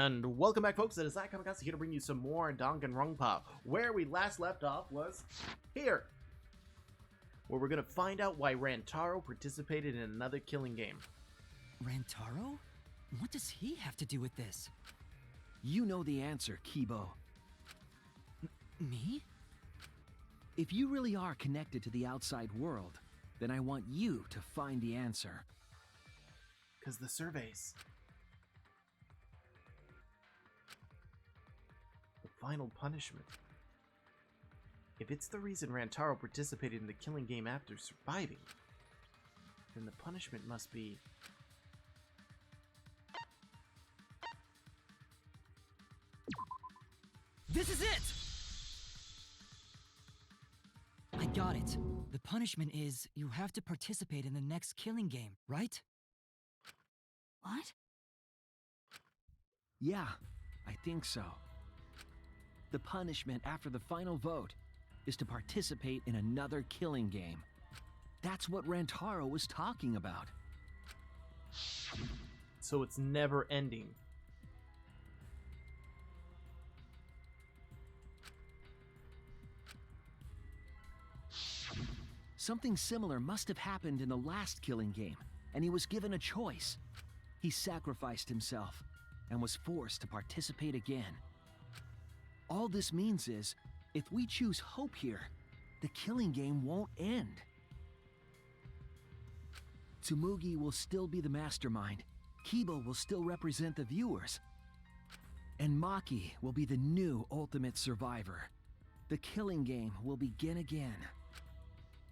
And welcome back, folks. It is I, Kamikaze, here to bring you some more Danganronpa. Where we last left off was here, where we're going to find out why Rantaro participated in another killing game. Rantaro? What does he have to do with this? You know the answer, Kibo. Me? If you really are connected to the outside world, then I want you to find the answer. Because the surveys. The final punishment. If it's the reason Rantaro participated in the killing game after surviving, then the punishment must be... This is it! I got it. The punishment is you have to participate in the next killing game, right? What? Yeah, I think so. The punishment after the final vote is to participate in another killing game. That's what Rantaro was talking about. So it's never ending. Something similar must have happened in the last killing game, and he was given a choice. He sacrificed himself and was forced to participate again. All this means is, if we choose hope here, the killing game won't end. Tsumugi will still be the mastermind, Kibo will still represent the viewers, and Maki will be the new ultimate survivor. The killing game will begin again.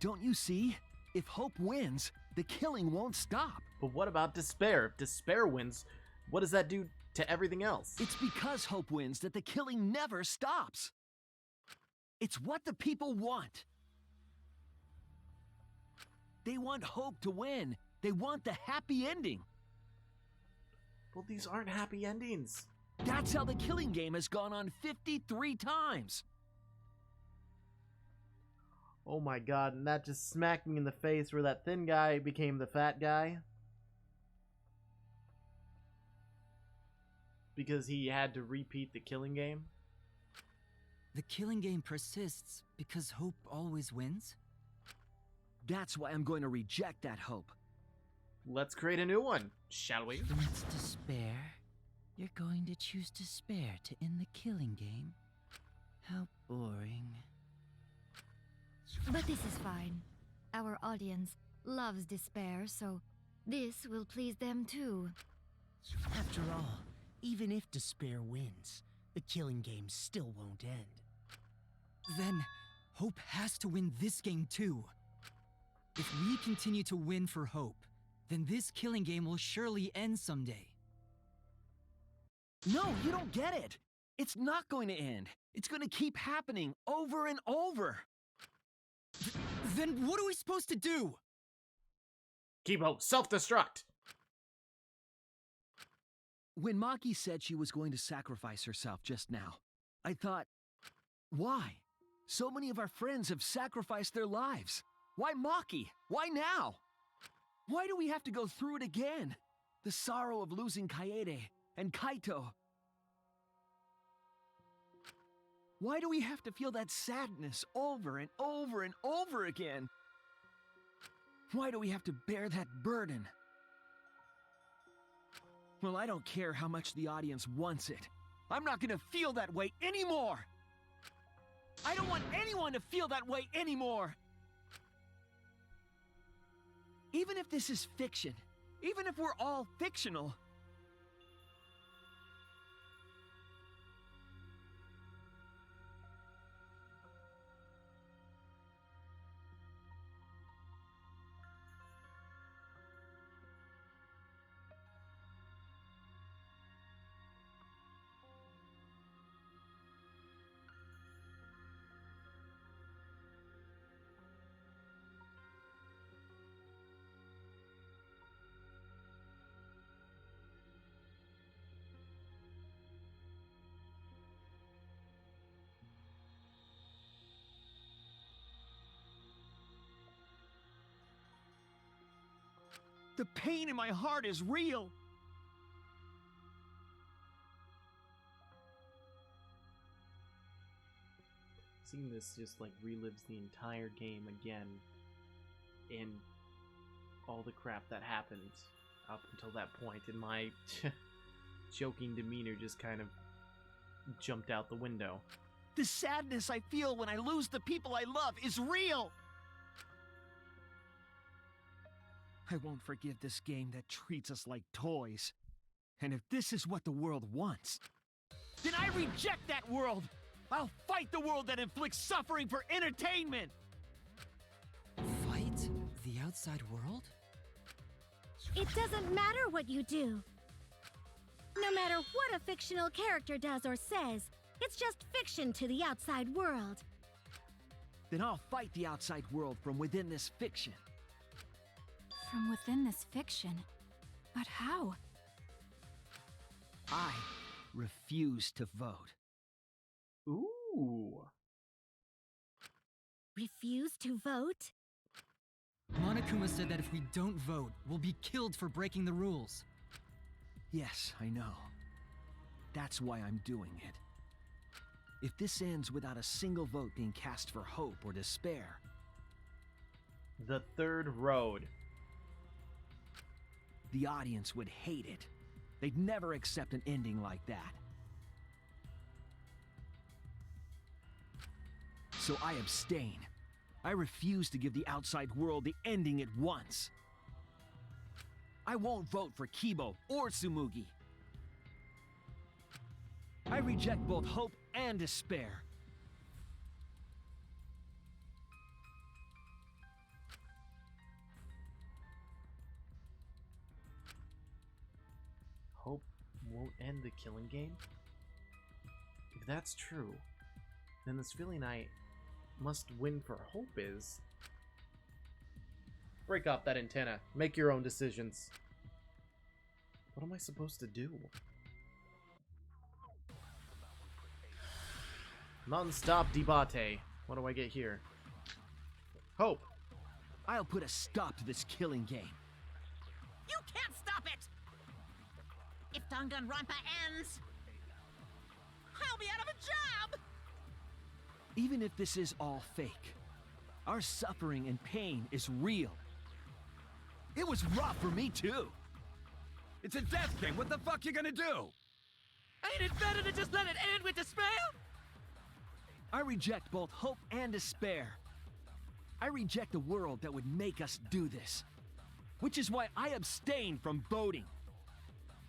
Don't you see? If hope wins, the killing won't stop. But what about despair? If despair wins, what does that do to everything else? It's because hope wins that the killing never stops. It's what the people want. They want hope to win. They want the happy ending. Well, these aren't happy endings. That's how the killing game has gone on 53 times. Oh my god, and that just smacked me in the face where that thin guy became the fat guy. Because he had to repeat the killing game. The killing game persists because hope always wins? That's why I'm going to reject that hope. Let's create a new one, shall we? That's despair. You're going to choose despair to end the killing game? How boring. But this is fine. Our audience loves despair, so this will please them too. After all, even if despair wins, the killing game still won't end. Then, hope has to win this game too. If we continue to win for hope, then this killing game will surely end someday. No, you don't get it. It's not going to end. It's going to keep happening over and over. Then what are we supposed to do? Kibo, self-destruct! When Maki said she was going to sacrifice herself just now, I thought, why? So many of our friends have sacrificed their lives. Why Maki? Why now? Why do we have to go through it again? The sorrow of losing Kaede and Kaito. Why do we have to feel that sadness over and over and over again? Why do we have to bear that burden? Well, I don't care how much the audience wants it. I'm not gonna feel that way anymore! I don't want anyone to feel that way anymore! Even if this is fiction, even if we're all fictional, the pain in my heart is real. seeing this just like relives the entire game again in all the crap that happened up until that point, and my joking demeanor just kind of jumped out the window. The sadness I feel when I lose the people I love is real! I won't forgive this game that treats us like toys. And if this is what the world wants, then I reject that world! I'll fight the world that inflicts suffering for entertainment! Fight the outside world? It doesn't matter what you do. No matter what a fictional character does or says, it's just fiction to the outside world. Then I'll fight the outside world from within this fiction. From within this fiction? But how? I refuse to vote. Ooh. Refuse to vote? Monokuma said that if we don't vote, we'll be killed for breaking the rules. Yes, I know. That's why I'm doing it. If this ends without a single vote being cast for hope or despair... The third road. The audience would hate it. They'd never accept an ending like that. So I abstain. I refuse to give the outside world the ending it wants. I won't vote for Kibo or Tsumugi. I reject both hope and despair. Hope won't end the killing game? If that's true, then this feeling I must win for hope is... Break off that antenna. Make your own decisions. What am I supposed to do? Non-stop debate. What do I get here? Hope. I'll put a stop to this killing game. You can't stop it! If Danganronpa ends, I'll be out of a job! Even if this is all fake, our suffering and pain is real. It was rough for me too. It's a death game. What the fuck you gonna do? Ain't it better to just let it end with despair? I reject both hope and despair. I reject a world that would make us do this. Which is why I abstain from voting.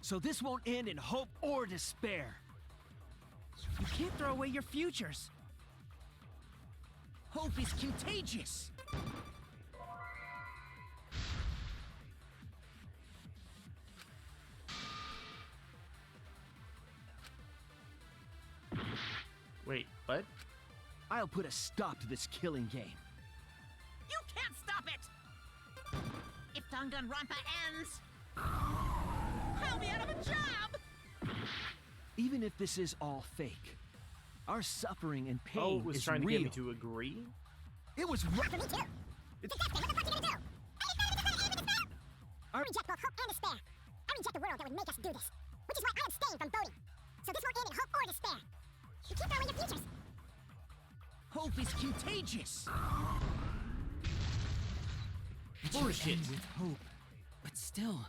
So this won't end in hope or despair. You can't throw away your futures. Hope is contagious. Wait, what? I'll put a stop to this killing game. You can't stop it! If Danganronpa ends, I'll be out of a job! Even if this is all fake, our suffering and pain Oh, it was is trying real. to get me to agree? It was rough. Me too. It's a death game. What the fuck you gonna do? I reject both hope and despair. I reject the world that would make us do this. Which is why I abstain from voting. So this won't end in hope or despair. You keep throwing your futures. Hope is contagious. It should Bullshit. end with hope, but still.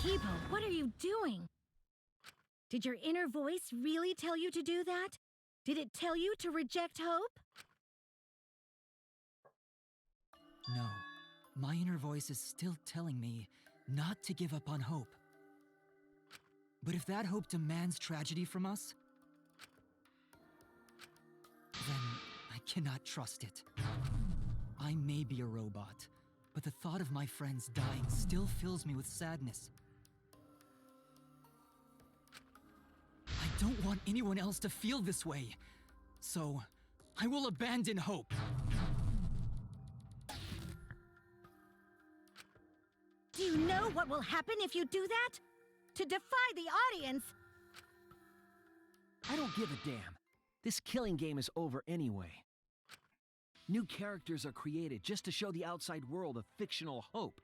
Kibo, what are you doing? Did your inner voice really tell you to do that? Did it tell you to reject hope? No. My inner voice is still telling me not to give up on hope. But if that hope demands tragedy from us, then I cannot trust it. I may be a robot, but the thought of my friends dying still fills me with sadness. I don't want anyone else to feel this way, so I will abandon hope. Do you know what will happen if you do that? To defy the audience! I don't give a damn. This killing game is over anyway. New characters are created just to show the outside world a fictional hope.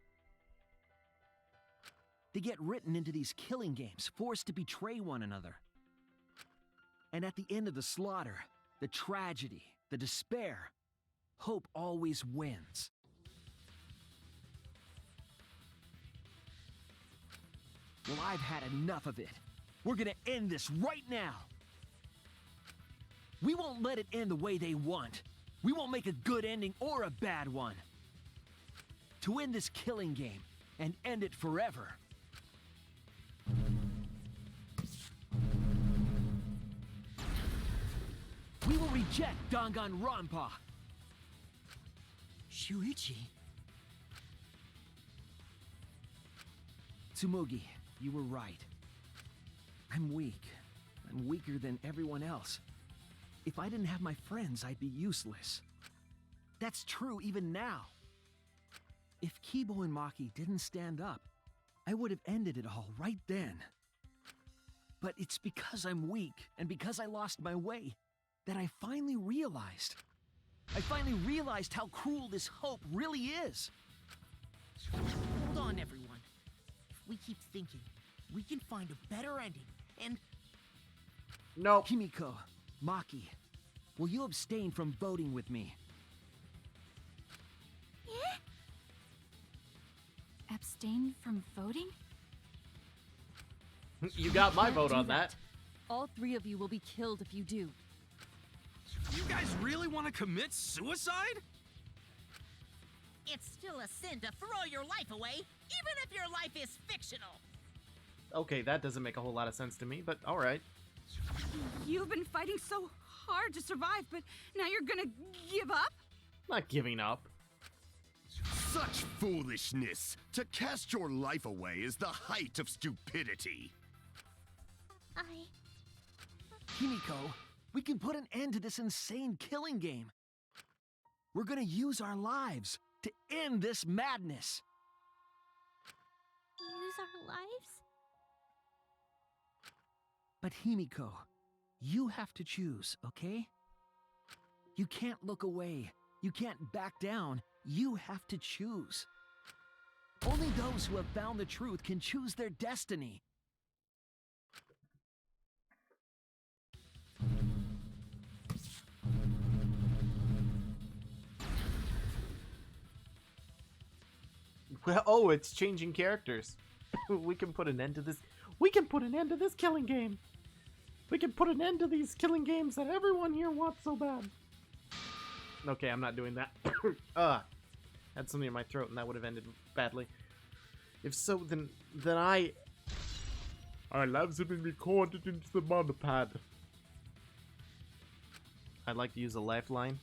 They get written into these killing games, forced to betray one another. And at the end of the slaughter, the tragedy, the despair, hope always wins. Well, I've had enough of it. We're gonna end this right now. We won't let it end the way they want. We won't make a good ending or a bad one. To win this killing game and end it forever. We will reject Danganronpa. Shuichi? Tsumugi, you were right. I'm weak. I'm weaker than everyone else. If I didn't have my friends, I'd be useless. That's true even now. If Kibo and Maki didn't stand up, I would have ended it all right then. But it's because I'm weak and because I lost my way that I finally realized. I finally realized how cruel this hope really is. Hold on, everyone. If we keep thinking, we can find a better ending, and... Nope. Kimiko, Maki, will you abstain from voting with me? Abstain from voting? You got my Can't vote do on that. All 3 of you will be killed if you do. You guys really want to commit suicide? It's still a sin to throw your life away, even if your life is fictional. Okay, that doesn't make a whole lot of sense to me, but alright. You've been fighting so hard to survive, but now you're gonna give up? Not giving up. Such foolishness! To cast your life away is the height of stupidity. Kimiko, we can put an end to this insane killing game. We're gonna use our lives to end this madness. Use our lives? But Himiko, you have to choose, okay? You can't look away. You can't back down. You have to choose. Only those who have found the truth can choose their destiny. Well, oh, it's changing characters. We can put an end to this. We can put an end to this killing game. We can put an end to these killing games that everyone here wants so bad. Okay, I'm not doing that. Had something in my throat and that would have ended badly. If so, then our lives have been recorded into the monopad. I'd like to use a lifeline.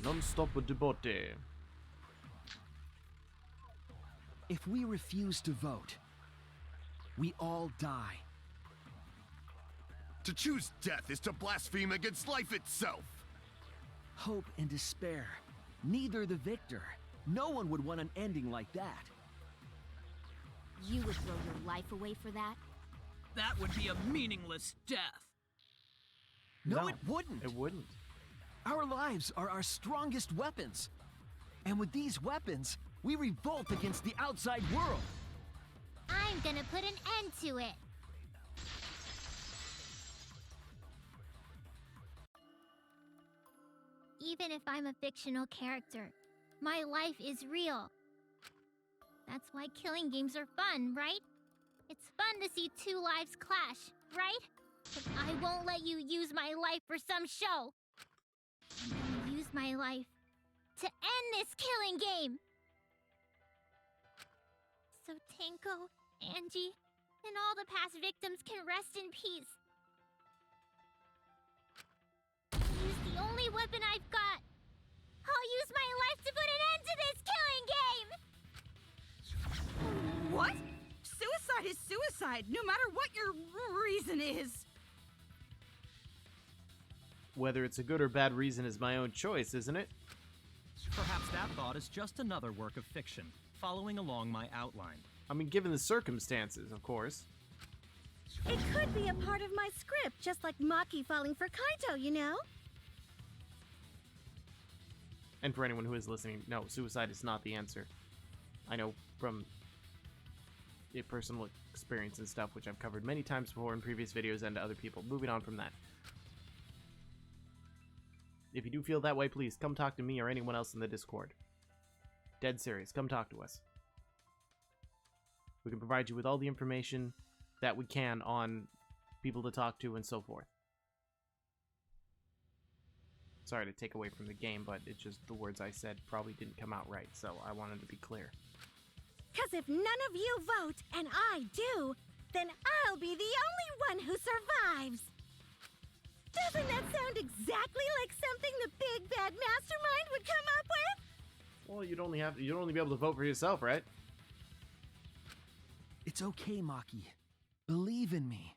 Non-stop debate. If we refuse to vote, we all die. To choose death is to blaspheme against life itself. Hope and despair. Neither the victor. No one would want an ending like that. You would throw your life away for that? that would be a meaningless death. No, it wouldn't. It wouldn't. Our lives are our strongest weapons. And with these weapons, we revolt against the outside world. I'm gonna put an end to it. Even if I'm a fictional character, my life is real. That's why killing games are fun, right? It's fun to see two lives clash, right? But I won't let you use my life for some show. I'm gonna use my life to end this killing game. So Tenko, Angie, and all the past victims can rest in peace. I'll use the only weapon I've got. I'll use my life to put an end to this killing game! What? Suicide is suicide, no matter what your reason is. Whether it's a good or bad reason is my own choice, isn't it? Perhaps that thought is just another work of fiction, following along my outline. I mean, given the circumstances, of course. It could be a part of my script, just like Maki falling for Kaito, you know? And for anyone who is listening, no, suicide is not the answer. I know from a personal experience and stuff, which I've covered many times before in previous videos and to other people. Moving on from that. If you do feel that way, please come talk to me or anyone else in the Discord. Dead serious. Come talk to us. We can provide you with all the information that we can on people to talk to and so forth. Sorry to take away from the game, but it's just the words I said probably didn't come out right, so I wanted to be clear. Because if none of you vote and I do, then I'll be the only one who survives. Doesn't that sound exactly like something the big bad mastermind would come up with? Well, you'd only be able to vote for yourself, right? It's okay, Maki. Believe in me.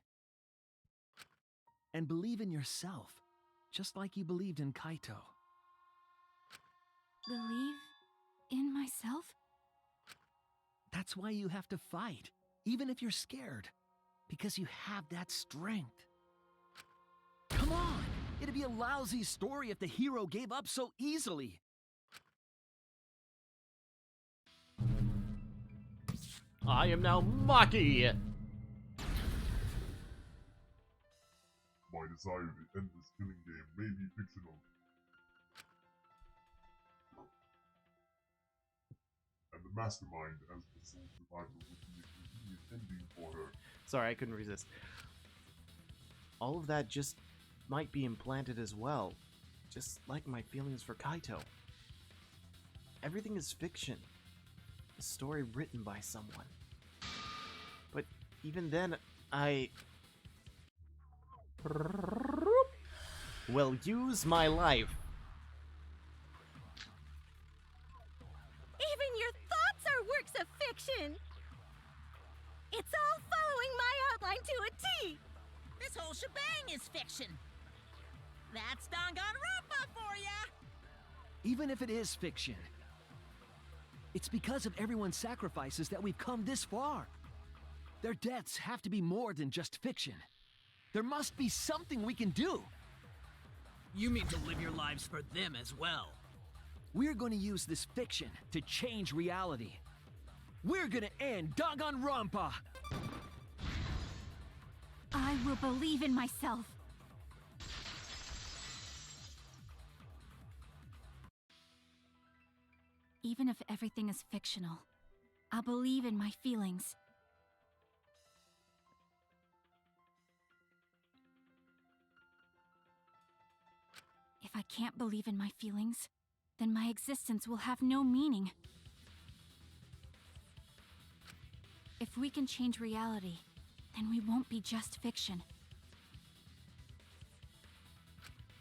And believe in yourself, just like you believed in Kaito. Believe in myself? That's why you have to fight, even if you're scared. Because you have that strength. Come on! It'd be a lousy story if the hero gave up so easily. I am now Maki! My desire to end this killing game may be fictional. And the mastermind as the sole survivor would be a convenient ending for her. Sorry, I couldn't resist. All of that just might be implanted as well. Just like my feelings for Kaito. Everything is fiction. A story written by someone. But even then, I will use my life. Even your thoughts are works of fiction. It's all following my outline to a T. This whole shebang is fiction. That's Danganronpa for ya! Even if it is fiction, it's because of everyone's sacrifices that we've come this far. Their deaths have to be more than just fiction. There must be something we can do. You mean to live your lives for them as well? We're going to use this fiction to change reality. We're going to end Danganronpa! I will believe in myself. Even if everything is fictional, I'll believe in my feelings. If I can't believe in my feelings, then my existence will have no meaning. If we can change reality, then we won't be just fiction.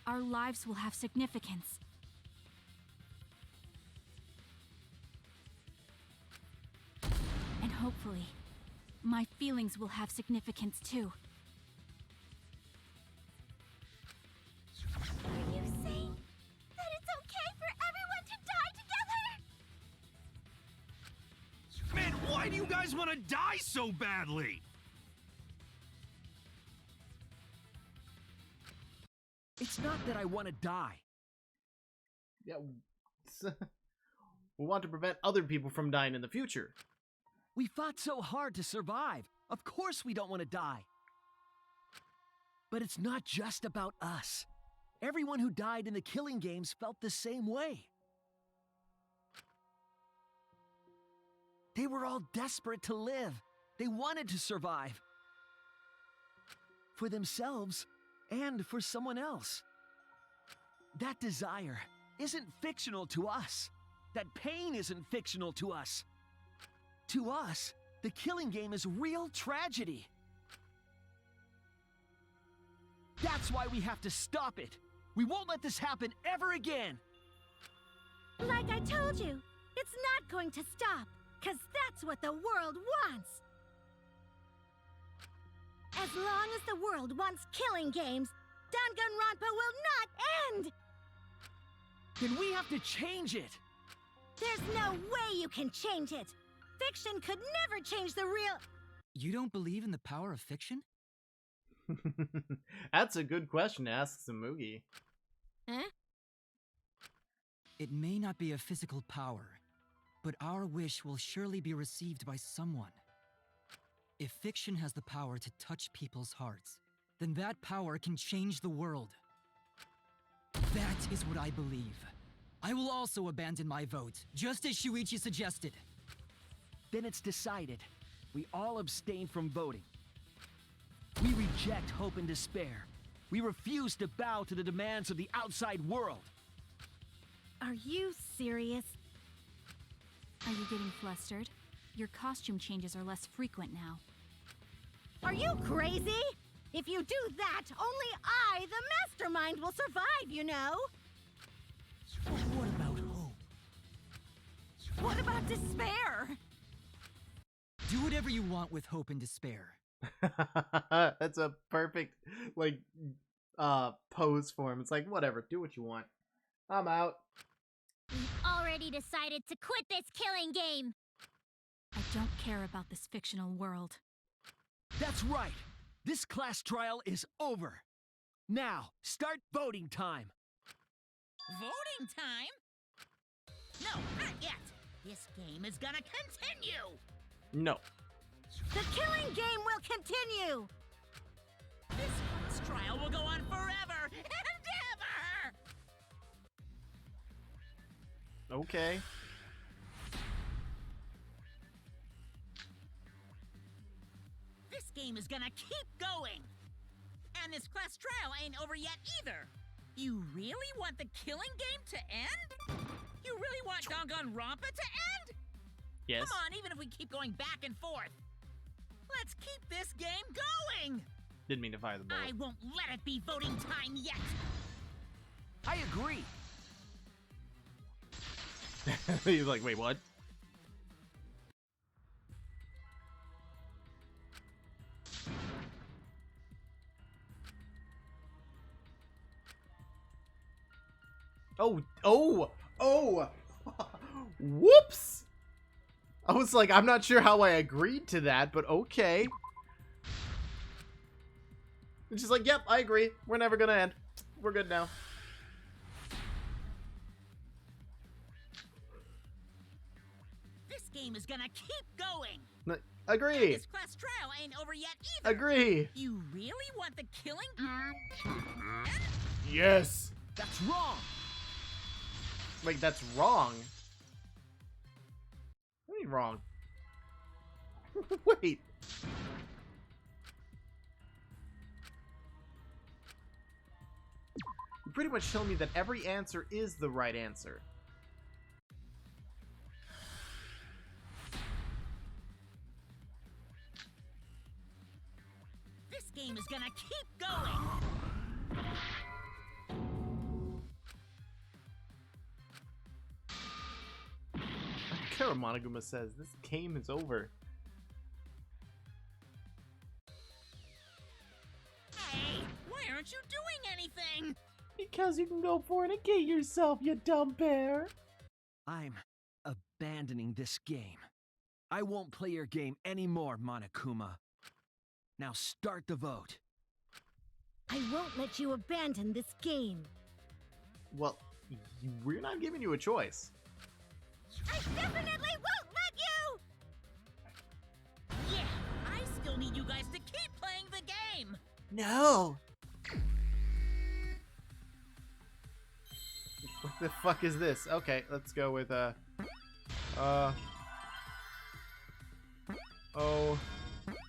Our lives will have significance. And hopefully, my feelings will have significance too. Are you saying that it's okay for everyone to die together? Man, why do you guys want to die so badly? It's not that I want to die. Yeah, we want to prevent other people from dying in the future. We fought so hard to survive. Of course we don't want to die. But it's not just about us. Everyone who died in the killing games felt the same way. They were all desperate to live. They wanted to survive. For themselves and for someone else. That desire isn't fictional to us. That pain isn't fictional to us. To us, the killing game is real tragedy. That's why we have to stop it. We won't let this happen ever again. Like I told you, it's not going to stop, 'cause that's what the world wants. As long as the world wants killing games, Danganronpa will not end! Then we have to change it. There's no way you can change it. Fiction could never change the real... You don't believe in the power of fiction? That's a good question to ask Samugi. Huh? It may not be a physical power, but our wish will surely be received by someone. If fiction has the power to touch people's hearts, then that power can change the world. That is what I believe. I will also abandon my vote, just as Shuichi suggested. Then it's decided. We all abstain from voting. We reject hope and despair. We refuse to bow to the demands of the outside world. Are you serious? Are you getting flustered? Your costume changes are less frequent now. Are you crazy? If you do that, only I, the mastermind, will survive, you know? What about hope? What about despair? Do whatever you want with hope and despair. That's a perfect, like, pose for him. It's like, whatever, do what you want. I'm out. We've already decided to quit this killing game. I don't care about this fictional world. That's right. This class trial is over. Now, start voting time. Voting time? No, not yet. This game is gonna continue. No. The killing game will continue. This class trial will go on forever and ever. Okay. This game is gonna keep going. And this class trial ain't over yet either. You really want the killing game to end? You really want Danganronpa to end? Yes. Come on, even if we keep going back and forth. Let's keep this game going. Didn't mean to fire the bullet. I won't let it be voting time yet. I agree. He's like, wait, what? Oh! Whoops! I was like, I'm not sure how I agreed to that, but okay. And she's like, yep, I agree. We're never gonna end. We're good now. This game is gonna keep going. Agree. This class trial ain't over yet either. Agree. You really want the killing? Yes. That's wrong. Wait, that's wrong. What do you mean wrong? Wait. You pretty much told me that every answer is the right answer. This game is gonna keep going. Kara Monoguma says this game is over. Hey, why aren't you doing anything? Because you can go fornicate yourself, you dumb bear. I'm abandoning this game. I won't play your game anymore, Monokuma. Now start the vote. I won't let you abandon this game. Well, we're not giving you a choice. I definitely won't let you! Yeah, I still need you guys to keep playing the game! No! What the fuck is this? Okay, let's go with, O,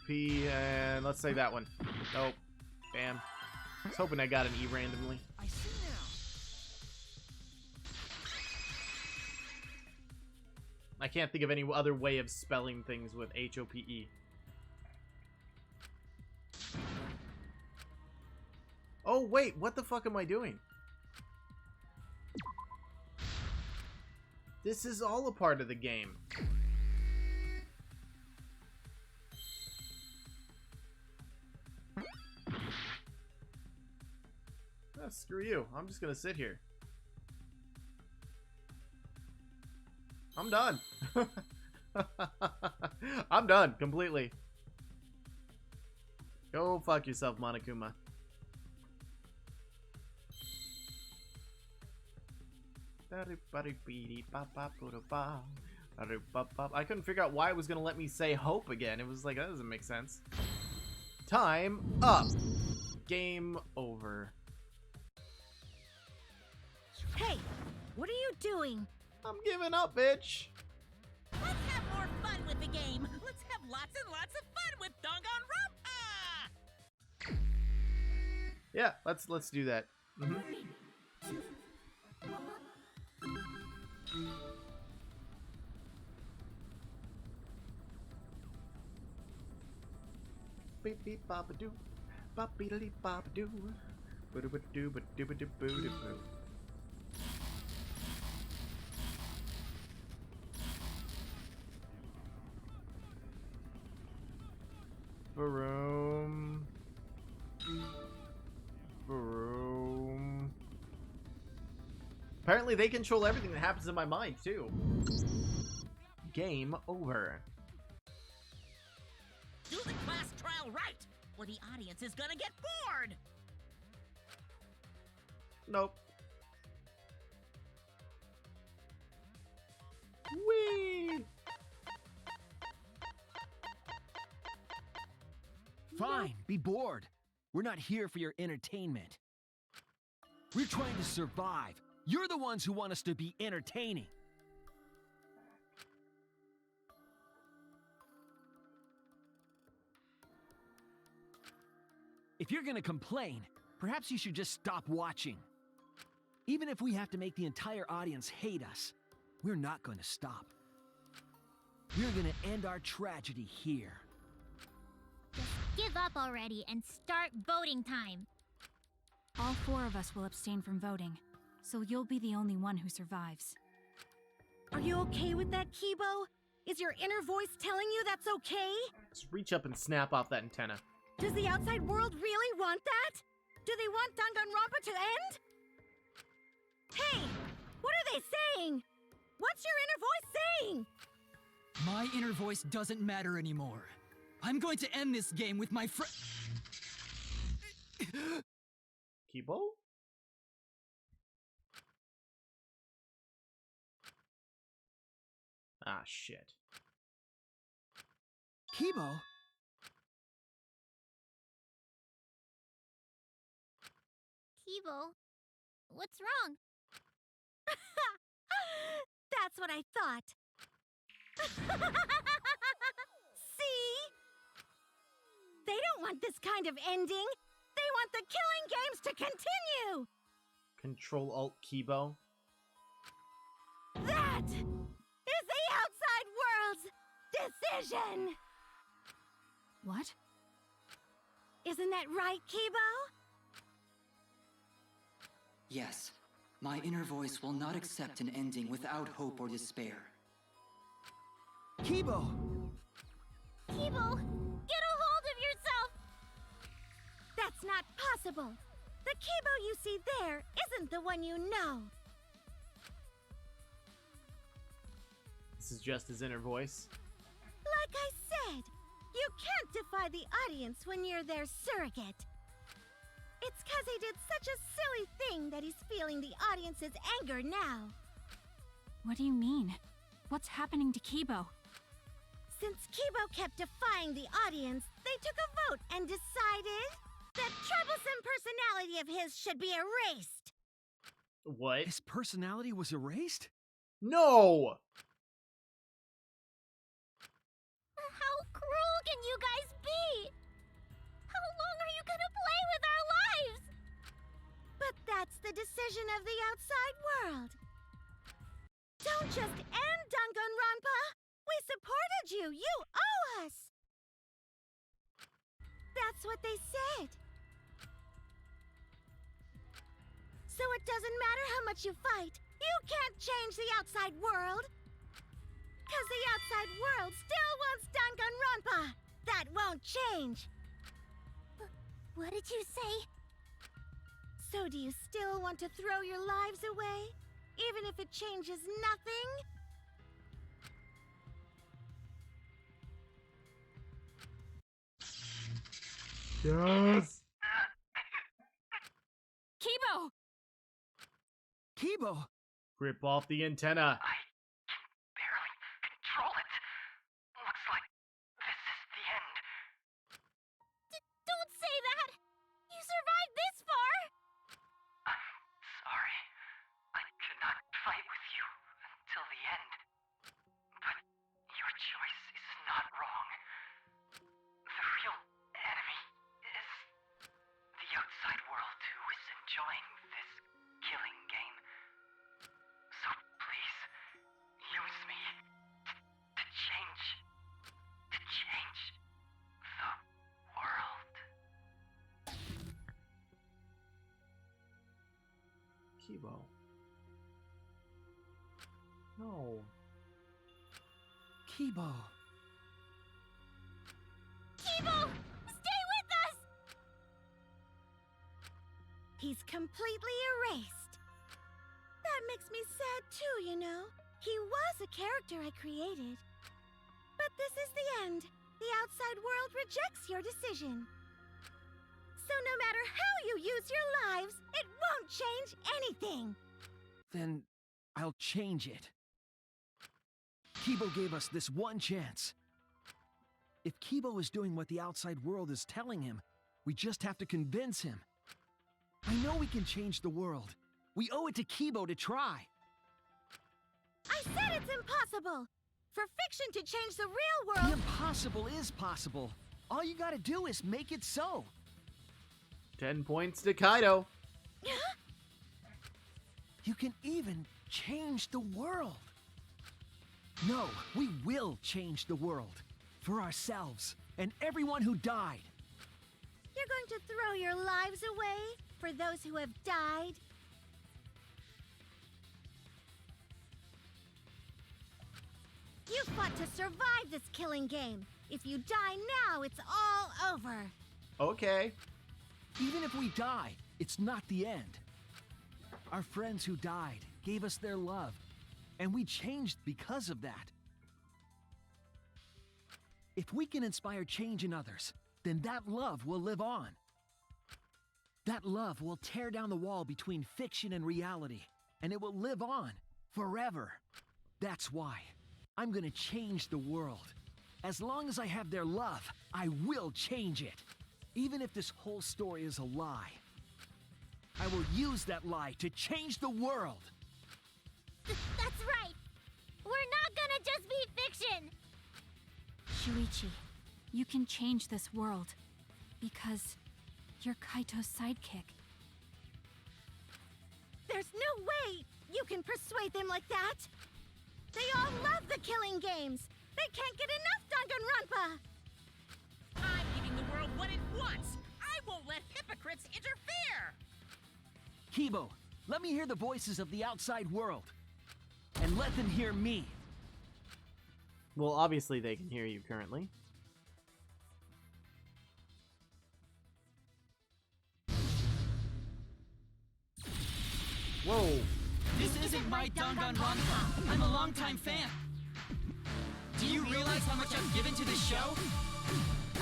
P, and let's say that one. Nope. Bam. I was hoping I got an E randomly. I see now. I can't think of any other way of spelling things with H-O-P-E. Oh, wait, what the fuck am I doing? This is all a part of the game. Ah, screw you. I'm just gonna sit here. I'm done. I'm done, completely. Go fuck yourself, Monokuma. I couldn't figure out why it was gonna let me say hope again. It was like, that doesn't make sense. Time up. Game over. Hey, what are you doing? I'm giving up, bitch. Let's have more fun with the game. Let's have lots and lots of fun with Danganronpa. Yeah, let's do that. Beep beep bop doo, bop beedly bop doo, boo doo doo boo doo boo doo boo. Vroom. Vroom. Apparently they control everything that happens in my mind too. Game over. Do the class trial right, or the audience is gonna get bored. Nope. Whee! Fine, be bored. We're not here for your entertainment. We're trying to survive. You're the ones who want us to be entertaining. If you're gonna complain, perhaps you should just stop watching. Even if we have to make the entire audience hate us, we're not gonna stop. We're gonna end our tragedy here. Just give up already and start voting time. All 4 of us will abstain from voting, so you'll be the only one who survives. Are you okay with that, Kibo? Is your inner voice telling you that's okay? Just reach up and snap off that antenna. Does the outside world really want that? Do they want Danganronpa to end? Hey, what are they saying? What's your inner voice saying? My inner voice doesn't matter anymore. I'm going to end this game with my friend. Kibo? Ah, shit. Kibo? Kibo, what's wrong? That's what I thought. See? They don't want this kind of ending. They want the killing games to continue. Control Alt Kibo. That is the outside world's decision. What? Isn't that right, Kibo? Yes, my inner voice will not accept an ending without hope or despair. Kibo! Kibo, get a hold of yourself! That's not possible. The Kibo you see there isn't the one you know. This is just his inner voice. Like I said, you can't defy the audience when you're their surrogate. It's 'cause he did such a silly thing that he's feeling the audience's anger now. What do you mean? What's happening to Kibo? Since Kibo kept defying the audience, they took a vote and decided that troublesome personality of his should be erased. What? His personality was erased? No! How cruel can you guys be? How long are you gonna play with our lives? But that's the decision of the outside world. Don't just end Danganronpa! We supported you! You owe us! That's what they said. So it doesn't matter how much you fight, you can't change the outside world. 'Cause the outside world still wants Danganronpa! That won't change! What did you say? So do you still want to throw your lives away? Even if it changes nothing? Yes! Kibo! Kibo! Rip off the antenna. Kibo. No. Kibo. Kibo! Stay with us! He's completely erased. That makes me sad too, you know. He was a character I created. But this is the end. The outside world rejects your decision. So no matter how you use your lives, it won't change anything. Then I'll change it. Kibo gave us this one chance. If Kibo is doing what the outside world is telling him, we just have to convince him. I know we can change the world. We owe it to Kibo to try. I said it's impossible. For fiction to change the real world... The impossible is possible. All you gotta do is make it so. 10 points to Kaido. You can even change the world. No, we will change the world. For ourselves and everyone who died. You're going to throw your lives away for those who have died? You fought to survive this killing game. If you die now, it's all over. Okay. Even if we die, it's not the end. Our friends who died gave us their love, and we changed because of that. If we can inspire change in others, then that love will live on. That love will tear down the wall between fiction and reality, and it will live on forever. That's why I'm gonna change the world. As long as I have their love, I will change it. Even if this whole story is a lie. I will use that lie to change the world. That's right. We're not gonna just be fiction. Shuichi, you can change this world. Because you're Kaito's sidekick. There's no way you can persuade them like that. They all love the killing games. They can't get enough Danganronpa. I'm giving the world what it wants. I won't let hypocrites interfere. Kibo, let me hear the voices of the outside world. And let them hear me. Well, obviously they can hear you currently. Whoa. This isn't my Danganronpa. I'm a longtime fan. Do you realize how much I've given to this show?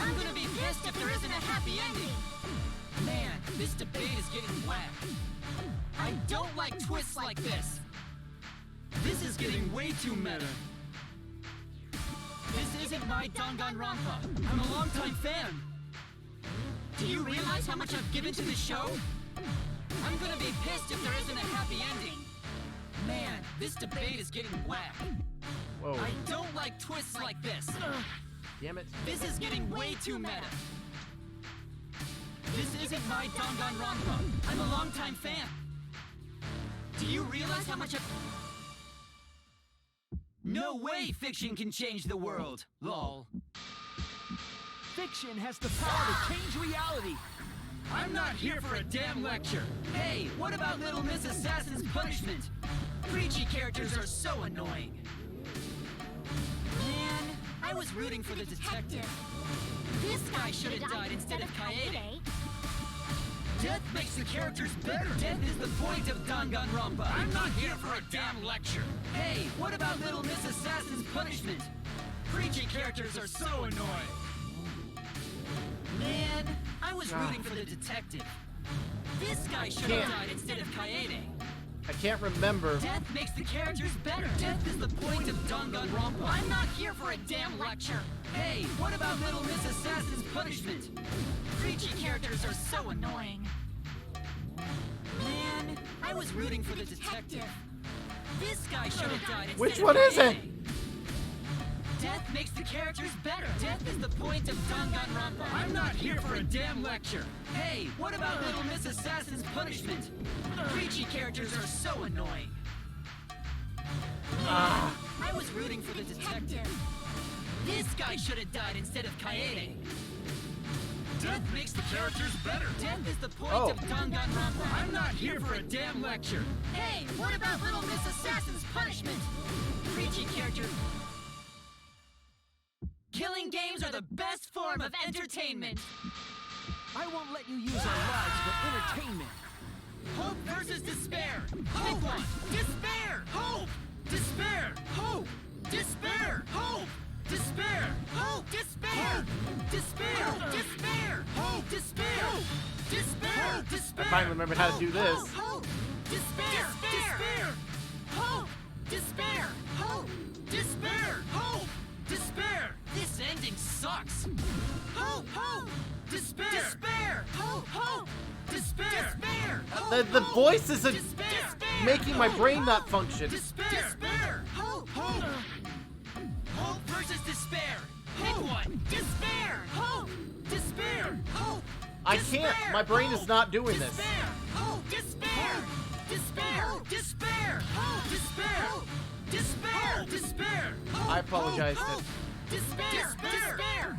I'm gonna be pissed if there isn't a happy ending. Man, this debate is getting whack. I don't like twists like this. This is getting way too meta. This isn't my Danganronpa. I'm a longtime fan. Do you realize how much I've given to this show? I'm gonna be pissed if there isn't a happy ending. Man, this debate is getting whack. Whoa. I don't like twists like this. Damn it. This is getting way too meta. This isn't my Danganronpa. I'm a longtime fan. Do you realize how much No way fiction can change the world, lol. Fiction has the power to change reality. I'm not here for a damn lecture. Hey, what about Little Miss Assassin's punishment? Preachy characters are so annoying. Man, I was rooting for the detective. This guy should have died instead of Kaede. Death makes the characters better. Death is the point of Danganronpa. I'm not here for a damn lecture. Hey, what about Little Miss Assassin's punishment? Preachy characters are so annoying. Man, I was rooting for the detective. This guy should have died instead of Kaede. I can't remember. Death makes the characters better. Death is the point of Danganronpa. I'm not here for a damn lecture. Hey, what about Little Miss Assassin's punishment? Preachy characters are so annoying. Man, I was rooting for the detective. This guy should have died instead Which of one is it? Death makes the characters better. Death is the point of Danganronpa. I'm not here for a damn lecture. Hey, what about Little Miss Assassin's punishment? Preachy characters are so annoying. I was rooting for the detective. This guy should have died instead of Kaede. Death makes the characters better. Death is the point of Danganronpa. I'm not here for a damn lecture. Hey, what about Little Miss Assassin's punishment? Preachy character. Killing games are the best form of entertainment. I won't let you use our lives for entertainment. Hope versus despair. Pick one. Despair. Hope. Despair. Hope. Despair. Hope. Despair. Hope. Despair. Despair. Despair. Hope. Despair. Despair. Despair. I finally remembered how to do this. Hope. Despair. Despair. Hope. Despair. Hope. Despair. Hope. Despair. This ending sucks. Hope. Hope. Despair. Despair. Hope. Hope. Despair. Despair. The voice isn't making my brain not function. Despair. Hope. Hope. Hope versus despair. Pick one. Despair. Hope. Despair. Hope. I can't. My brain is not doing this. Despair. Hope. Despair. Despair. Despair. Hope. Despair. Despair. Despair. I apologize. Despair. Despair.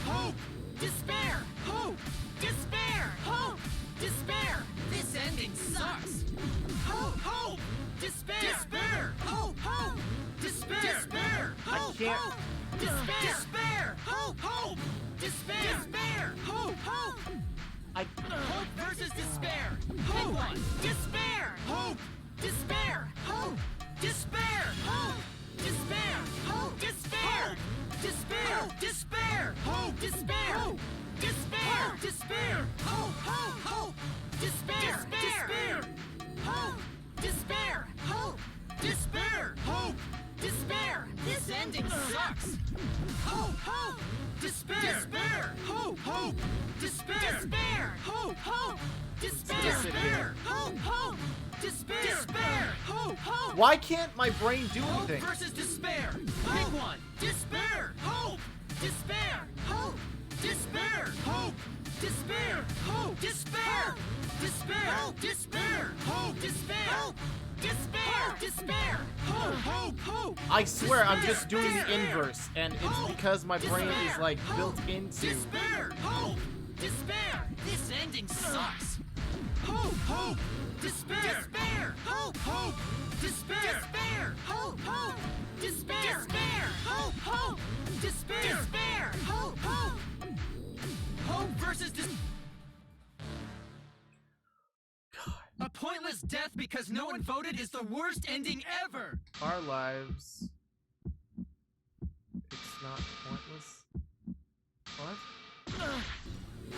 Hope. Despair. Hope. Despair. Hope. Despair. This ending sucks. Hope. Hope. Despair. Despair. Hope. Hope. Despair. Despair. I can't. Despair. Despair. Hope. Hope. Despair. Despair. Hope. Hope. Hope versus despair. Pick one. Despair. Hope. Despair. Hope. Despair. Hope. Despair. Hope. Despair. Despair. Despair. Hope. Despair. Despair. Despair. Hope. Hope. Hope. Despair. Despair. Hope. Despair. Hope. Despair. Hope. Despair. This ending sucks. Hope. Hope. Despair. Despair. Hope. Hope. Despair. Despair. Hope. Hope. Despair. Despair. Hope. Hope. Despair. Despair. Hope. Hope. Why can't my brain do Hope anything? versus despair. Pick one. Despair. Hope. Despair. Hope. Despair. Hope. Despair. Hope. Despair. Despair. Despair. Hope. Despair. Despair. Despair. Hope. Hope. Hope. I swear I'm just doing the inverse, and it's because my brain is like built into. Despair. Hope. Despair. This ending sucks. Hope. Hope. Despair. Despair. Hope. Hope. Despair. Despair. Hope. Hope. Despair. Despair. Hope. Hope. Despair. Despair. Hope. Hope. Hope versus A pointless death because no one voted is the worst ending ever. Our lives. It's not pointless. What?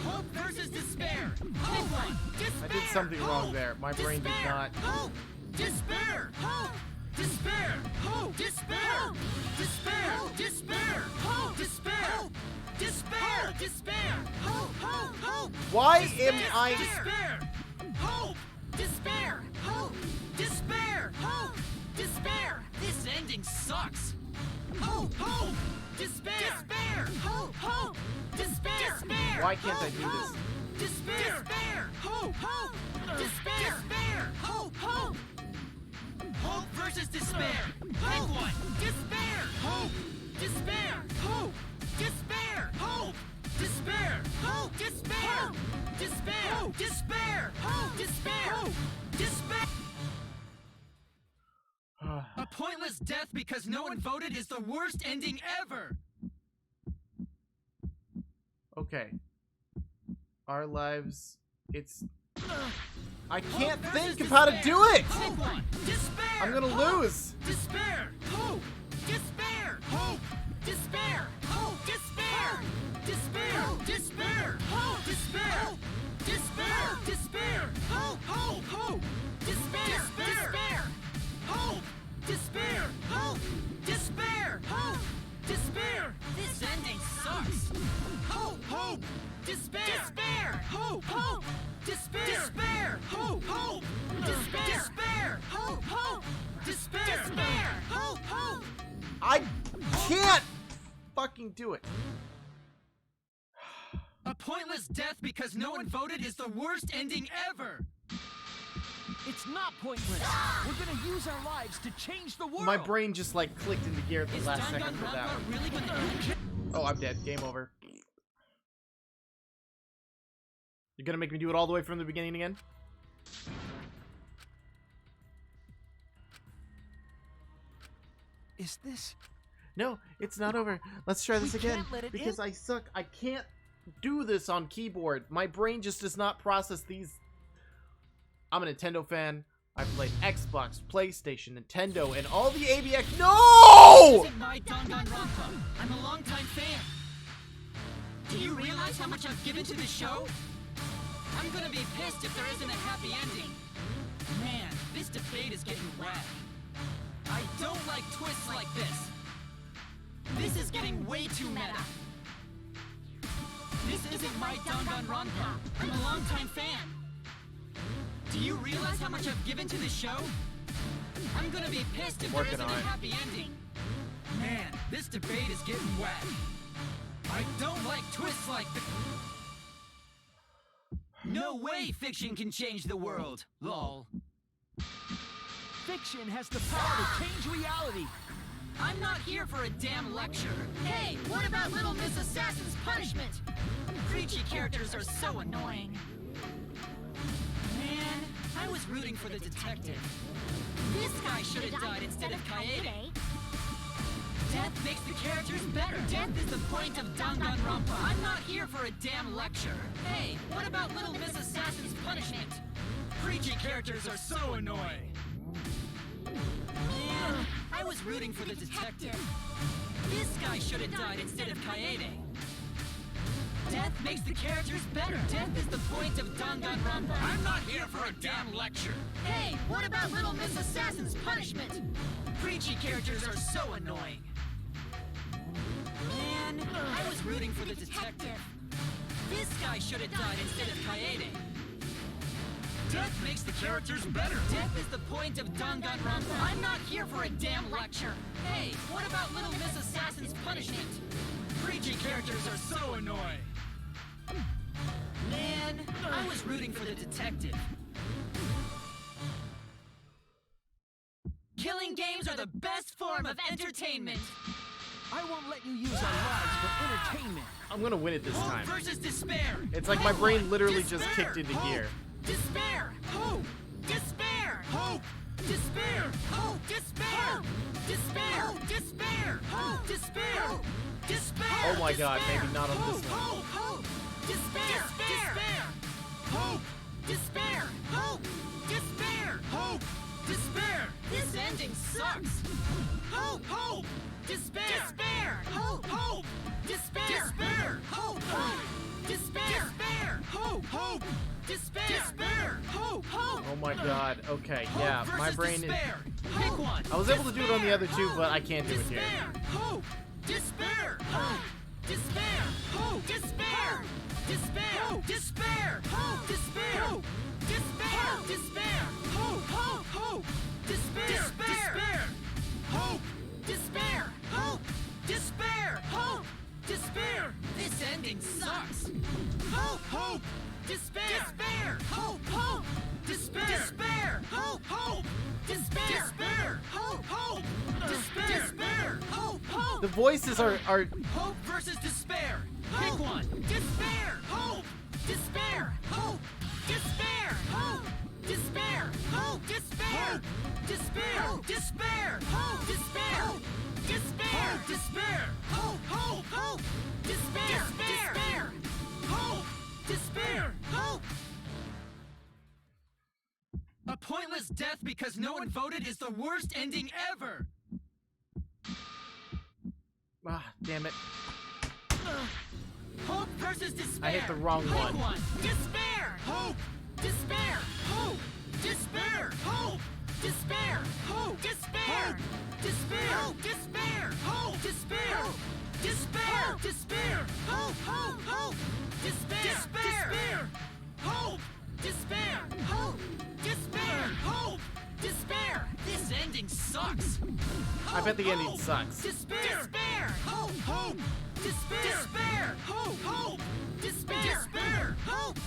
Hope versus despair. Pick one. Despair. I did something wrong there. My brain did not. Hope. Despair. Hope. Despair. Hope. Despair. Despair. Despair. Hope. Despair. Despair. Despair. Hope. Hope. Hope. Why am I? Despair. Hope. Despair. Hope. Despair. Hope. Despair. This ending sucks. Hope. Hope. Despair. Despair. Hope. Hope. Despair. Despair. Why can't I do this? Despair. Despair. Hope. Hope. Despair. Despair. Hope. Hope. Hope versus despair. Pick one. Despair. Hope. Despair. Hope. Despair. Hope. Despair. Hope. Despair. Despair. Despair. Hope. Despair. Despair. A pointless death because no one voted is the worst ending ever. Okay. Our lives. It's. I can't think of how to do it! Despair. I'm gonna lose! Despair. Hope. Despair. Hope. Despair. Hope. Despair. Despair. Despair. Hope. Despair. Despair. Despair. Hope. Hope. Hope. Despair. Despair. Hope. Despair. Hope. Despair. Hope. Despair. This ending sucks. Hope. Hope. Despair. Despair. Hope. Hope. Despair. Despair. Hope. Hope. Despair. Despair. Hope. Hope. Despair. Despair. Hope. Hope. I can't fucking do it. A pointless death because no one voted is the worst ending ever. It's not pointless. We're gonna use our lives to change the world. My brain just like clicked into gear at the last second for that one. Really Oh, I'm dead. Game over. You're gonna make me do it all the way from the beginning again? Is this... No, it's not over. Let's try this We again. can't let it Because in. I suck. I can't do this on keyboard. My brain just does not process these. I'm a Nintendo fan. I've played Xbox, PlayStation, Nintendo, and all the ABX. No! This isn't my Danganronpa. I'm a longtime fan. Do you realize how much I've given to the show? I'm gonna be pissed if there isn't a happy ending. Man, this debate is getting wet. I don't like twists like this. This is getting way too meta. This isn't my Danganronpa. I'm a longtime fan. Do you realize how much I've given to the show? I'm gonna be pissed if there isn't a happy ending. Man, this debate is getting wet. I don't like twists like this. No way fiction can change the world, lol. Fiction has the power to change reality. I'm not here for a damn lecture. Hey, what about Little Miss Assassin's punishment? Preachy characters are so annoying. Man, I was rooting for the detective. This guy should have died instead of Kaede. Death makes the characters better. Death is the point of Danganronpa. I'm not here for a damn lecture. Hey, what about Little Miss Assassin's punishment? Preachy characters are so annoying. Man, I was rooting for the detective. This guy should have died instead of Kaede. Death makes the characters better. Death is the point of Danganronpa. I'm not here for a damn lecture. Hey, what about Little Miss Assassin's punishment? Preachy characters are so annoying. Man, I was rooting for the detective. This guy should have died instead of Kaede. Death makes the characters better. Death is the point of Danganronpa. I'm not here for a damn lecture. Hey, what about Little Miss Assassin's punishment? Preachy characters are so annoying. Man, I was rooting for the detective. Killing games are the best form of entertainment. I won't let you use our lives for entertainment. I'm gonna win it this Hope time. versus despair. It's like my brain literally just Despair. kicked into Hope. gear. Despair. Hope. Despair. Hope. Despair. Hope. Despair. Despair. Despair. Hope. Despair. Despair. Oh my god, maybe not on this one. Hope. Hope. Despair. Despair. Hope. Despair. Hope. Despair. Hope. Despair. This ending sucks. Hope. Hope. Despair. Despair. Hope. Hope. Despair. Despair. Hope. Hope. Despair. Despair. Hope. Hope. Despair. Despair. Hope. Hope. Oh my god. Okay, yeah, my brain is. Despair. Pick one. I was able to do it on the other two, but I can't do it here. Despair. Hope. Despair. Hope. Despair. Hope. Despair. Despair. Hope. Despair. Hope. Despair. Hope. Despair. Despair. Hope. Hope. Hope. Despair. Despair. Hope. Despair. Hope. Despair. Hope. Despair. This ending sucks. Hope. Hope. Despair. Despair. Hope. Hope. Despair. Despair. Hope. Hope. Despair. Despair. Hope. Hope. Despair. Despair. Hope. Hope. The voices are Hope versus despair. Pick one. Despair. Hope. Despair. Hope. Despair. Hope. Despair. Hope. Despair. Despair. Despair. Hope. Despair. Despair. Despair. Hope. Hope. Hope. Despair. Despair. Hope. Despair. Hope. A pointless death because no one voted is the worst ending ever. damn it. Hope versus despair. I hit the wrong Pick one. Despair. Hope. Despair. Hope. Despair. Hope. Despair. Hope. Despair. Despair. Despair. Hope. Despair. Despair. Despair. Hope. Hope. Hope. Despair. Despair. Hope. Despair. Hope. Despair. Hope. Despair. This ending sucks. I bet the ending sucks. Despair. Despair. Hope. Hope. Despair. Despair. Hope. Hope. Despair. Despair. Hope.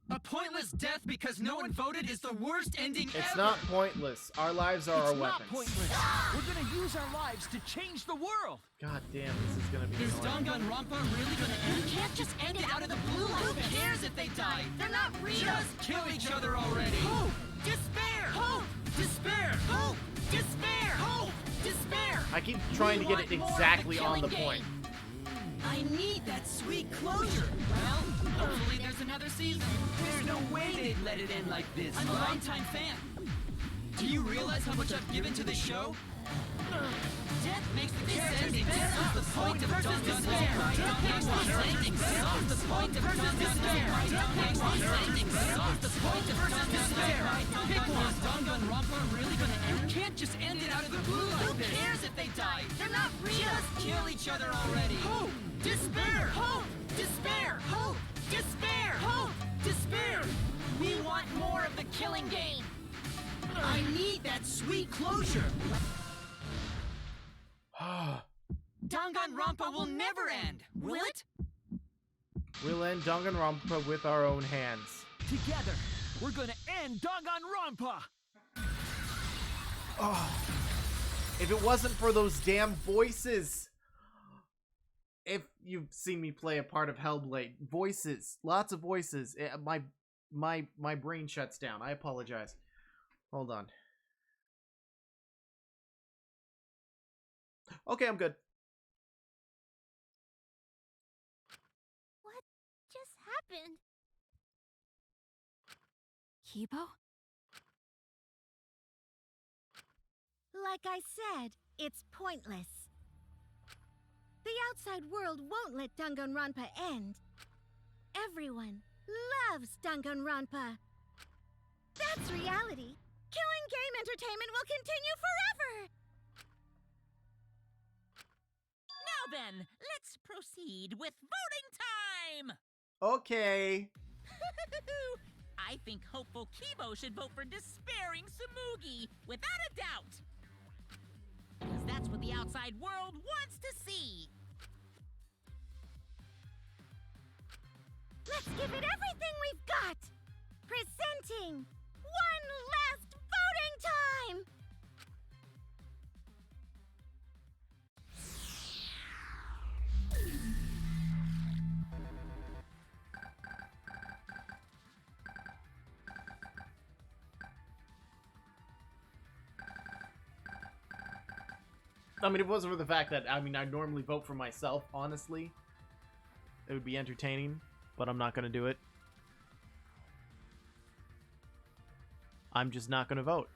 A pointless death because no one voted is the worst ending ever! It's not pointless. Our lives are our It's not weapons. pointless. We're gonna use our lives to change the world. God damn, this is gonna be Is annoying. Danganronpa really gonna end? You can't just end it out of the blue like this! Who cares if they die? They're not real! Just kill each other already! Hope! Despair! Hope! Despair! Hope! Despair! Hope! Despair! I keep trying to get it want more of exactly the on the killing point. game. I need that sweet closure! Well, hopefully there's another season. There's no way they'd let it end like this. I'm a longtime fan. Do you realize how much I've given to the show? Death makes the characters ending. What's the point of Danganronpa? Death makes the ending. What's the point of Danganronpa? Death makes the ending. What's the point of Danganronpa? Pick one. Is Danganronpa really gonna end? You can't just end it out of the blue like this. Who cares if they die? They're not real. Just kill each other already. Hope! Despair! Hope! Despair! Hope! Despair! Hope! Despair! We want more of the killing game. I need that sweet closure. Danganronpa will never end, will it? We'll end Danganronpa with our own hands. Together, we're gonna end Danganronpa. Oh, if it wasn't for those damn voices. If you've seen me play a part of Hellblade, voices, lots of voices. My brain shuts down. I apologize. Hold on. Okay, I'm good. What just happened? Kibo? Like I said, it's pointless. The outside world won't let Danganronpa end. Everyone loves Danganronpa. That's reality. Killing game entertainment will continue forever. Now then, let's proceed with voting time! Okay. I think hopeful Kibo should vote for despairing Tsumugi, without a doubt! Because that's what the outside world wants to see! Let's give it everything we've got. Presenting one last voting time. I mean, if it wasn't for the fact that, I normally vote for myself, honestly. It would be entertaining, but I'm not going to do it. I'm just not going to vote.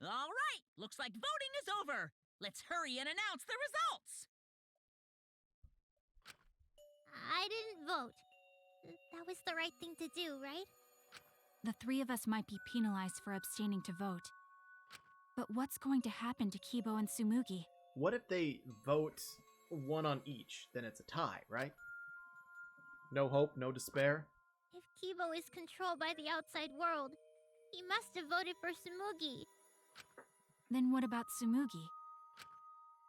All right, looks like voting is over. Let's hurry and announce the results. I didn't vote. That was the right thing to do, right? The three of us might be penalized for abstaining to vote. But what's going to happen to Kibo and Tsumugi? What if they vote one on each? Then it's a tie, right? No hope, no despair. If Kibo is controlled by the outside world, he must have voted for Tsumugi. Then what about Tsumugi?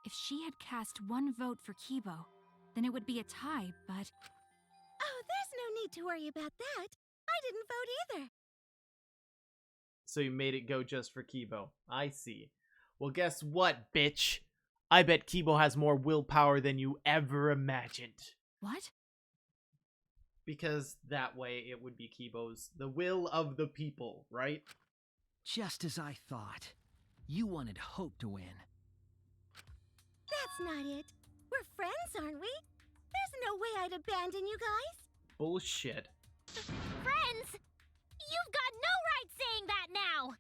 If she had cast one vote for Kibo, then it would be a tie, but... Oh, there's no need to worry about that. I didn't vote either. So you made it go just for Kibo. I see. Well, guess what, bitch? I bet Kibo has more willpower than you ever imagined. What? Because that way it would be Kibo's the will of the people, right? Just as I thought. You wanted Hope to win. That's not it. We're friends, aren't we? There's no way I'd abandon you guys. Bullshit. Friends! You've got no right saying that now!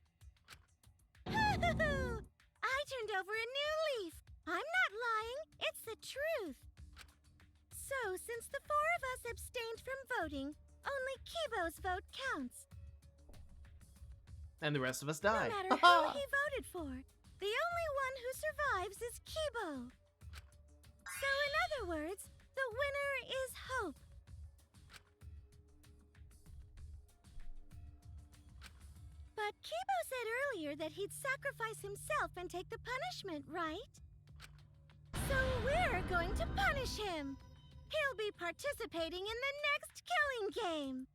I turned over a new leaf. I'm not lying. It's the truth. So, since the four of us abstained from voting, only Kibo's vote counts. And the rest of us die. No matter who he voted for, the only one who survives is Kibo. So, in other words, the winner is Hope. Kibo said earlier that he'd sacrifice himself and take the punishment, right? So we're going to punish him. He'll be participating in the next killing game.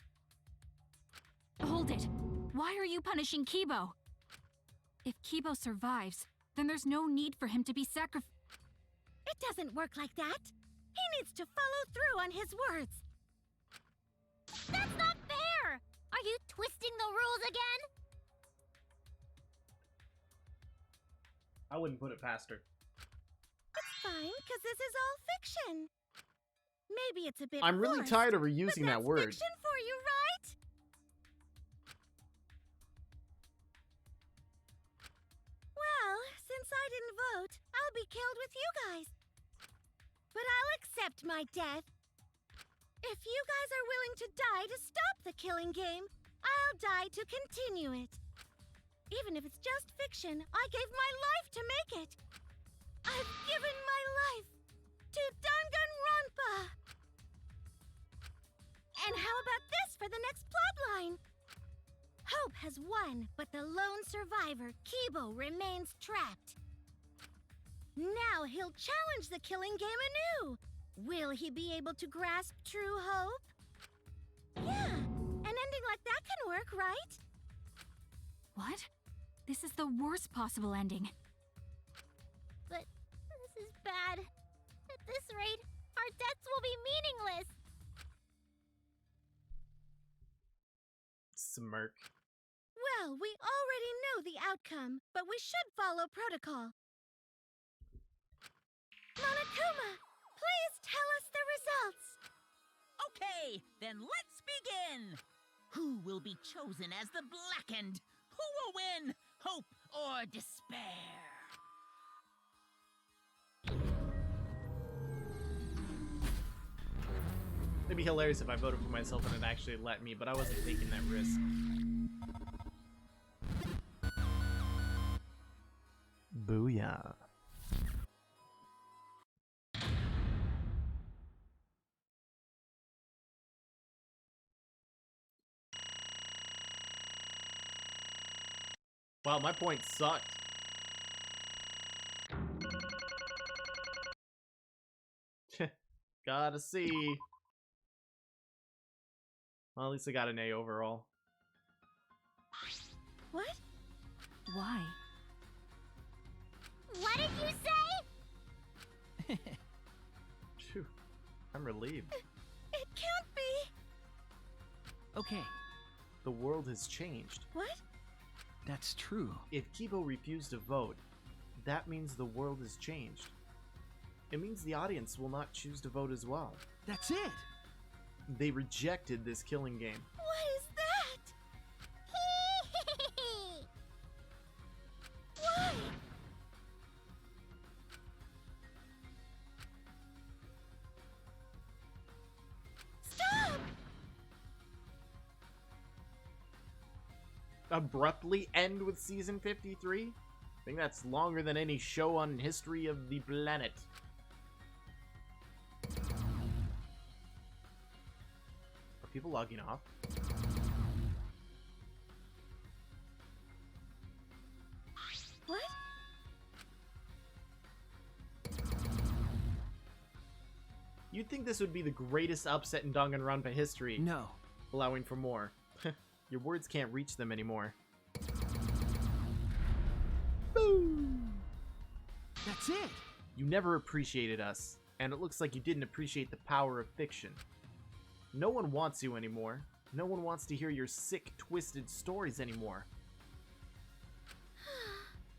Hold it! Why are you punishing Kibo? If Kibo survives, then there's no need for him to be sacrificed. It doesn't work like that. He needs to follow through on his words. That's not fair! Are you twisting the rules again? I wouldn't put it past her. It's fine, because this is all fiction. Maybe it's a bit I'm really forced, tired of her using but that word. That's fiction for you, right? Well, since I didn't vote, I'll be killed with you guys. But I'll accept my death. If you guys are willing to die to stop the killing game, I'll die to continue it. Even if it's just fiction, I gave my life to make it. I've given my life to Danganronpa. And how about this for the next plotline? Hope has won, but the lone survivor, Kibo, remains trapped. Now he'll challenge the killing game anew. Will he be able to grasp true hope? Yeah, an ending like that can work, right? What? This is the worst possible ending. But this is bad. At this rate, our deaths will be meaningless. Smirk. Well, we already know the outcome, but we should follow protocol. Monokuma, please tell us the results. Okay, then let's begin. Who will be chosen as the Blackened? Who will win? Hope or despair? It'd be hilarious if I voted for myself and it actually let me, but I wasn't taking that risk. Booyah. Wow, my point sucked. Gotta see. Well, at least I got an A overall. What? Why? What did you say? Phew, I'm relieved. It can't be. Okay, The world has changed. What? that's true. If Kibo refused to vote, that means the world has changed. It means the audience will not choose to vote as well. That's it. They rejected this killing game. What is that? Why? Stop! Abruptly end with season 53? I think that's longer than any show on history of the planet. Are people logging off? What? You'd think this would be the greatest upset in Danganronpa history. No. Allowing for more. Your words can't reach them anymore. Boom! That's it. You never appreciated us, and it looks like you didn't appreciate the power of fiction. No one wants you anymore. No one wants to hear your sick, twisted stories anymore.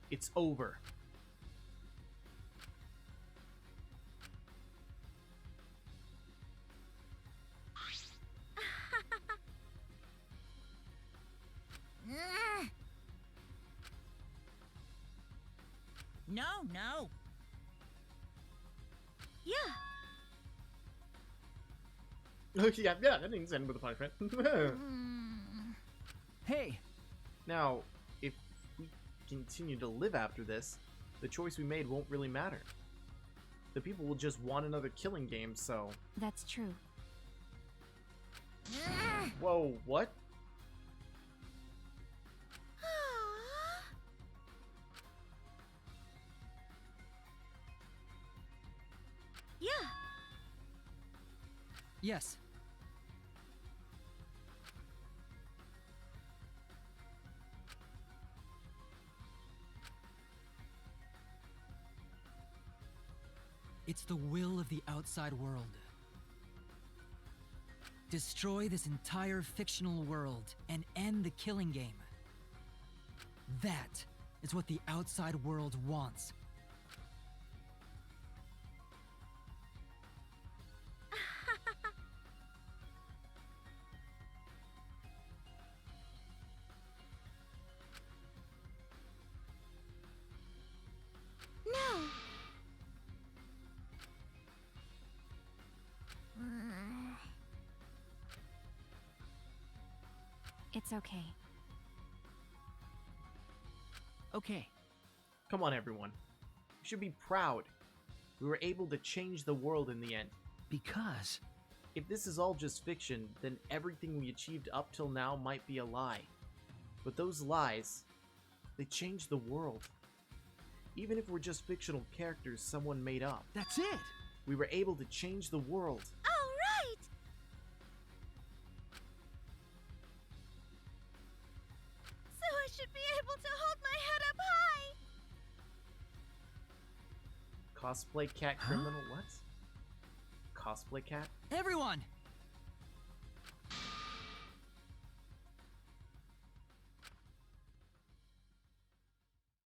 It's over. No. Yeah. yeah, that didn't end with a punishment. Hey, Now, if we continue to live after this, the choice we made won't really matter. The people will just want another killing game, so... That's true. Whoa, what? Yes. It's the will of the outside world. Destroy this entire fictional world and end the killing game. That is what the outside world wants. No. It's okay. Okay. Come on, everyone. You should be proud. We were able to change the world in the end. Because... If this is all just fiction, then everything we achieved up till now might be a lie. But those lies, they change the world. Even if we're just fictional characters someone made up. That's it! We were able to change the world. All right! So I should be able to hold my head up high! Cosplay cat criminal, what? Cosplay cat? Everyone!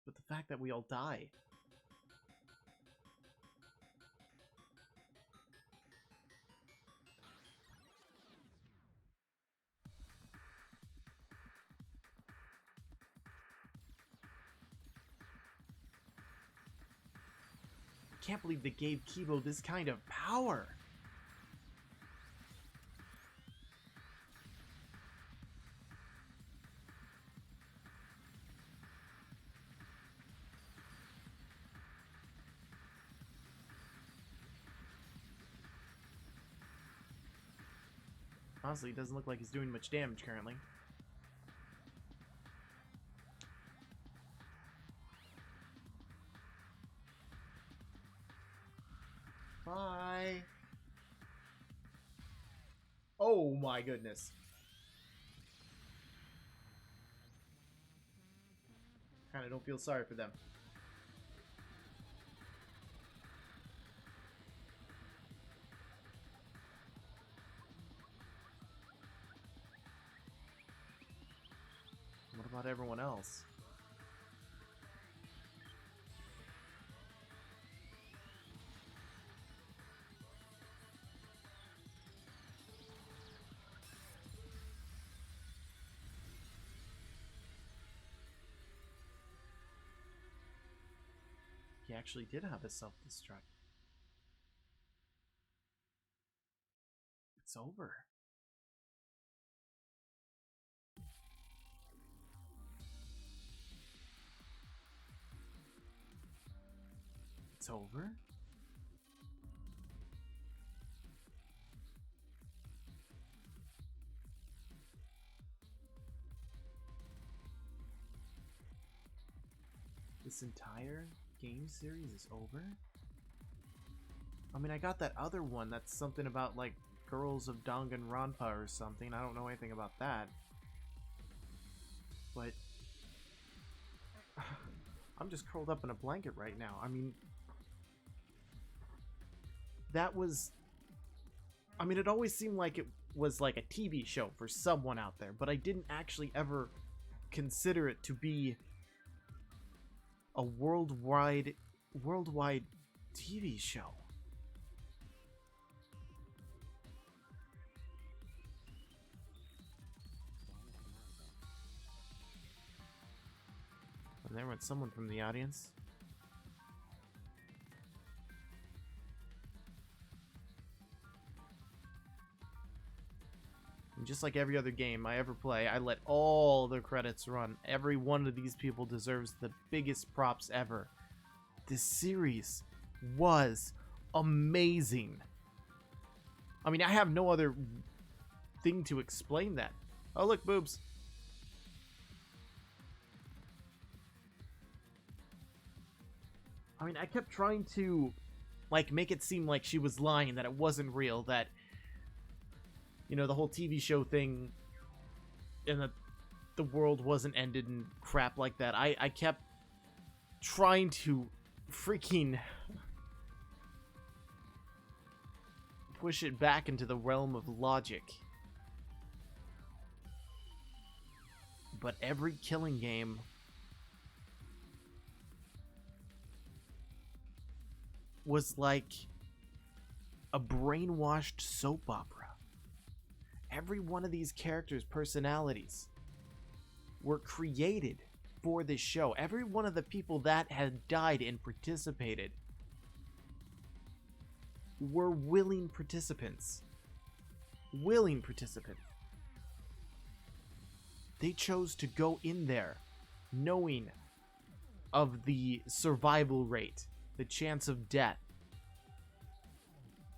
But the fact that we all die. I can't believe they gave Kibo this kind of power. Honestly, it doesn't look like he's doing much damage currently. Bye. Oh my goodness. Kinda don't feel sorry for them. What about everyone else? He actually did have a self-destruct. It's over. It's over? This entire game series is over? I mean, I got that other one that's something about, like, Girls of Danganronpa or something. I don't know anything about that. But... I'm just curled up in a blanket right now. I mean... That was... I mean, it always seemed like it was like a TV show for someone out there, but I didn't actually ever consider it to be a worldwide TV show. And there went someone from the audience. And just like every other game I ever play, I let all the credits run. Every one of these people deserves the biggest props ever. This series was amazing. I mean, I have no other thing to explain that. Oh, look, boobs. I mean, I kept trying to, like, make it seem like she was lying, that it wasn't real, that you know, the whole TV show thing, and the world wasn't ended and crap like that. I kept trying to freaking push it back into the realm of logic. But every killing game was like a brainwashed soap opera. Every one of these characters' personalities were created for this show. Every one of the people that had died and participated were willing participants. Willing participants. They chose to go in there knowing of the survival rate, the chance of death,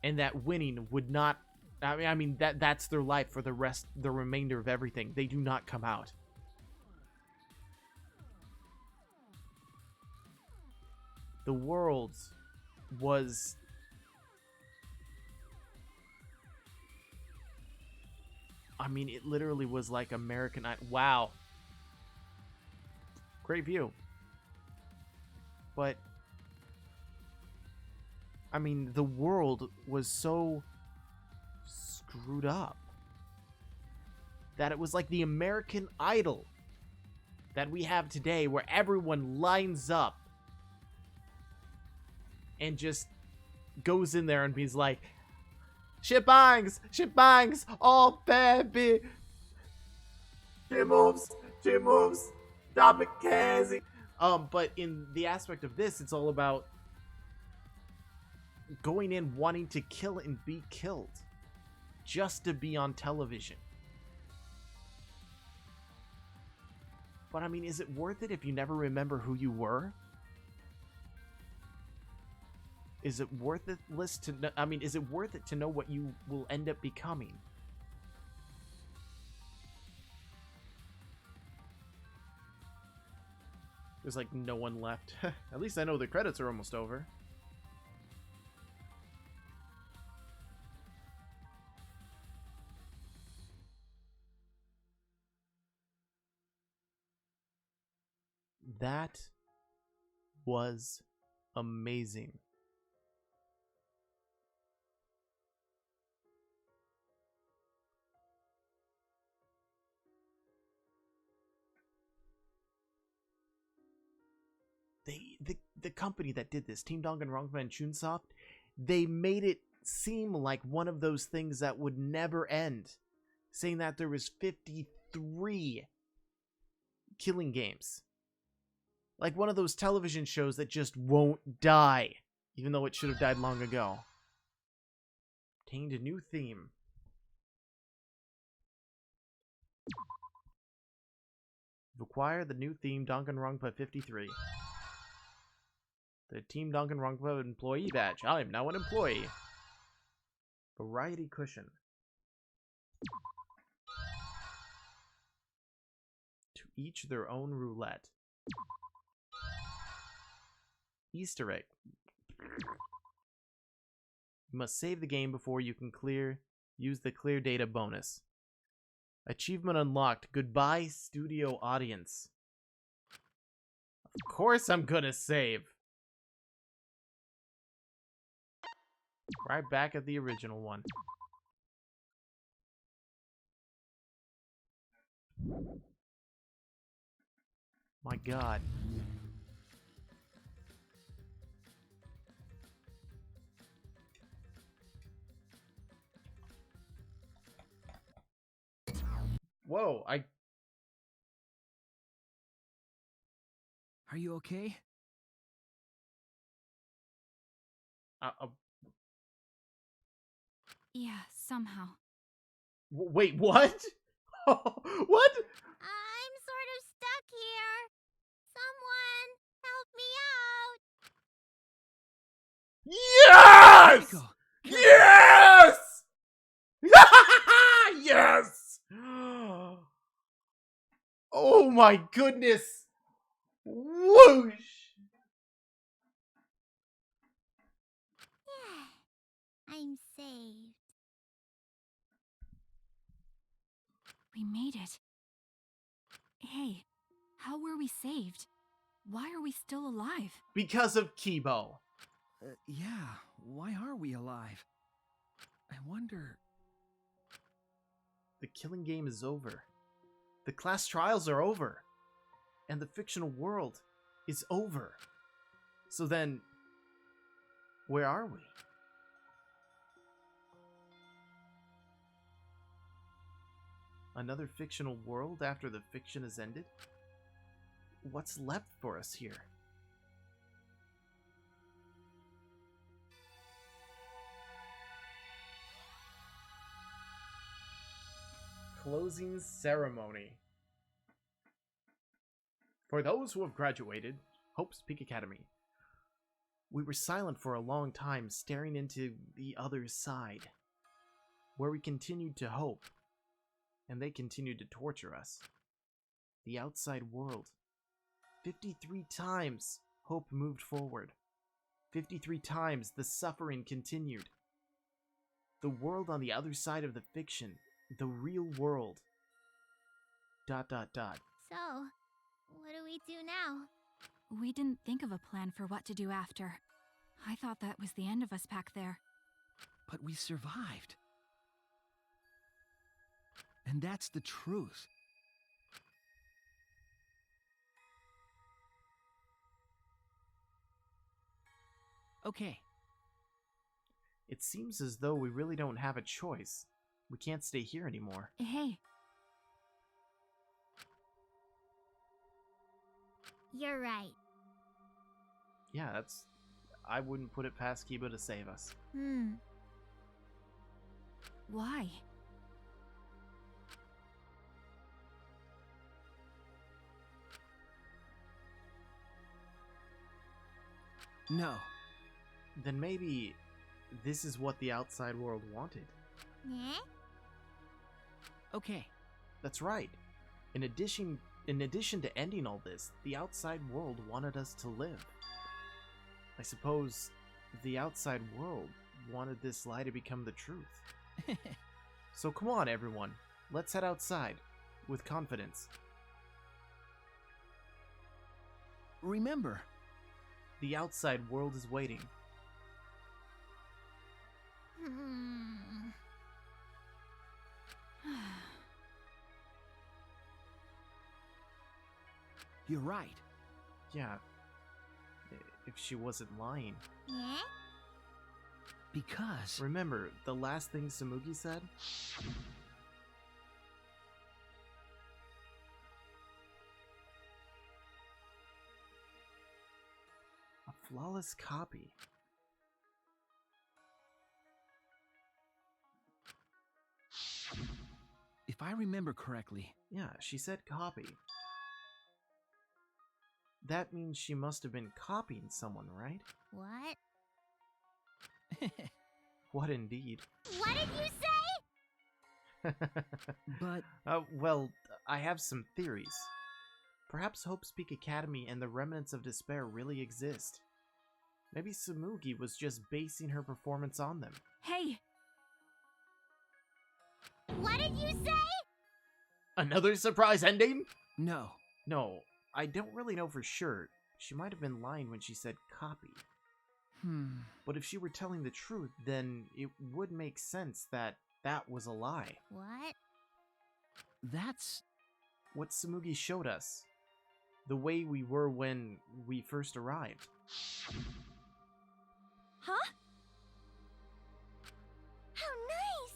and that winning would not, I mean that's their life for the remainder of everything. They do not come out. The world was it literally was like American Idol. Wow. Great view. But the world was so screwed up that it was like the American Idol that we have today, where everyone lines up and just goes in there and be like, Shebangs! Shebangs! Oh, baby! She moves! Stop it, Cassie! But in the aspect of this, it's all about going in wanting to kill and be killed. Just to be on television. But is it worth it if you never remember who you were? Is it worth it is it worth it to know what you will end up becoming? There's like no one left. At least I know the credits are almost over. That was amazing. The company that did this, Team Danganronpa and Chunsoft, they made it seem like one of those things that would never end, saying that there was 53 killing games. Like one of those television shows that just won't die, even though it should have died long ago. Obtained a new theme. Acquire the new theme, Danganronpa 53. The Team Danganronpa employee badge. I am now an employee. Variety cushion. To each their own roulette. Easter egg. You must save the game before you can use the clear data bonus. Achievement unlocked. Goodbye, studio audience. Of course I'm gonna save. Right back at the original one. My God. Whoa, Are you okay? Yeah, somehow. Wait, what? What? I'm sort of stuck here. Someone help me out. Yes! Rico. Yes! Yes! Oh my goodness! Whoosh! I'm saved. We made it. Hey, how were we saved? Why are we still alive? Because of Kibo. Yeah, why are we alive? I wonder... The killing game is over. The class trials are over. And the fictional world is over. So then, where are we? Another fictional world after the fiction has ended? What's left for us here? Closing ceremony. For those who have graduated, Hope's Peak Academy. We were silent for a long time, staring into the other side, where we continued to hope, and they continued to torture us. The outside world. 53 times hope moved forward. 53 times the suffering continued. The world on the other side of the fiction. The real world. ... So, what do we do now? We didn't think of a plan for what to do after. I thought that was the end of us back there. But we survived. And that's the truth. Okay. It seems as though we really don't have a choice. We can't stay here anymore. Hey. You're right. Yeah, I wouldn't put it past Kiba to save us. Why? No. Then maybe this is what the outside world wanted. Yeah? Okay. That's right. In addition to ending all this, the outside world wanted us to live. I suppose the outside world wanted this lie to become the truth. So come on, everyone. Let's head outside. With confidence. Remember, the outside world is waiting. You're right. Yeah. If she wasn't lying. Yeah? Because... Remember, the last thing Tsumugi said? A flawless copy. If I remember correctly... Yeah, she said copy. That means she must have been copying someone, right? What? What indeed? What did you say? But... well, I have some theories. Perhaps Hope's Peak Academy and the remnants of despair really exist. Maybe Tsumugi was just basing her performance on them. Hey! What did you say? Another surprise ending? No. No, I don't really know for sure. She might have been lying when she said copy. But if she were telling the truth, then it would make sense that that was a lie. What? That's... what Tsumugi showed us. The way we were when we first arrived. Huh? How nice!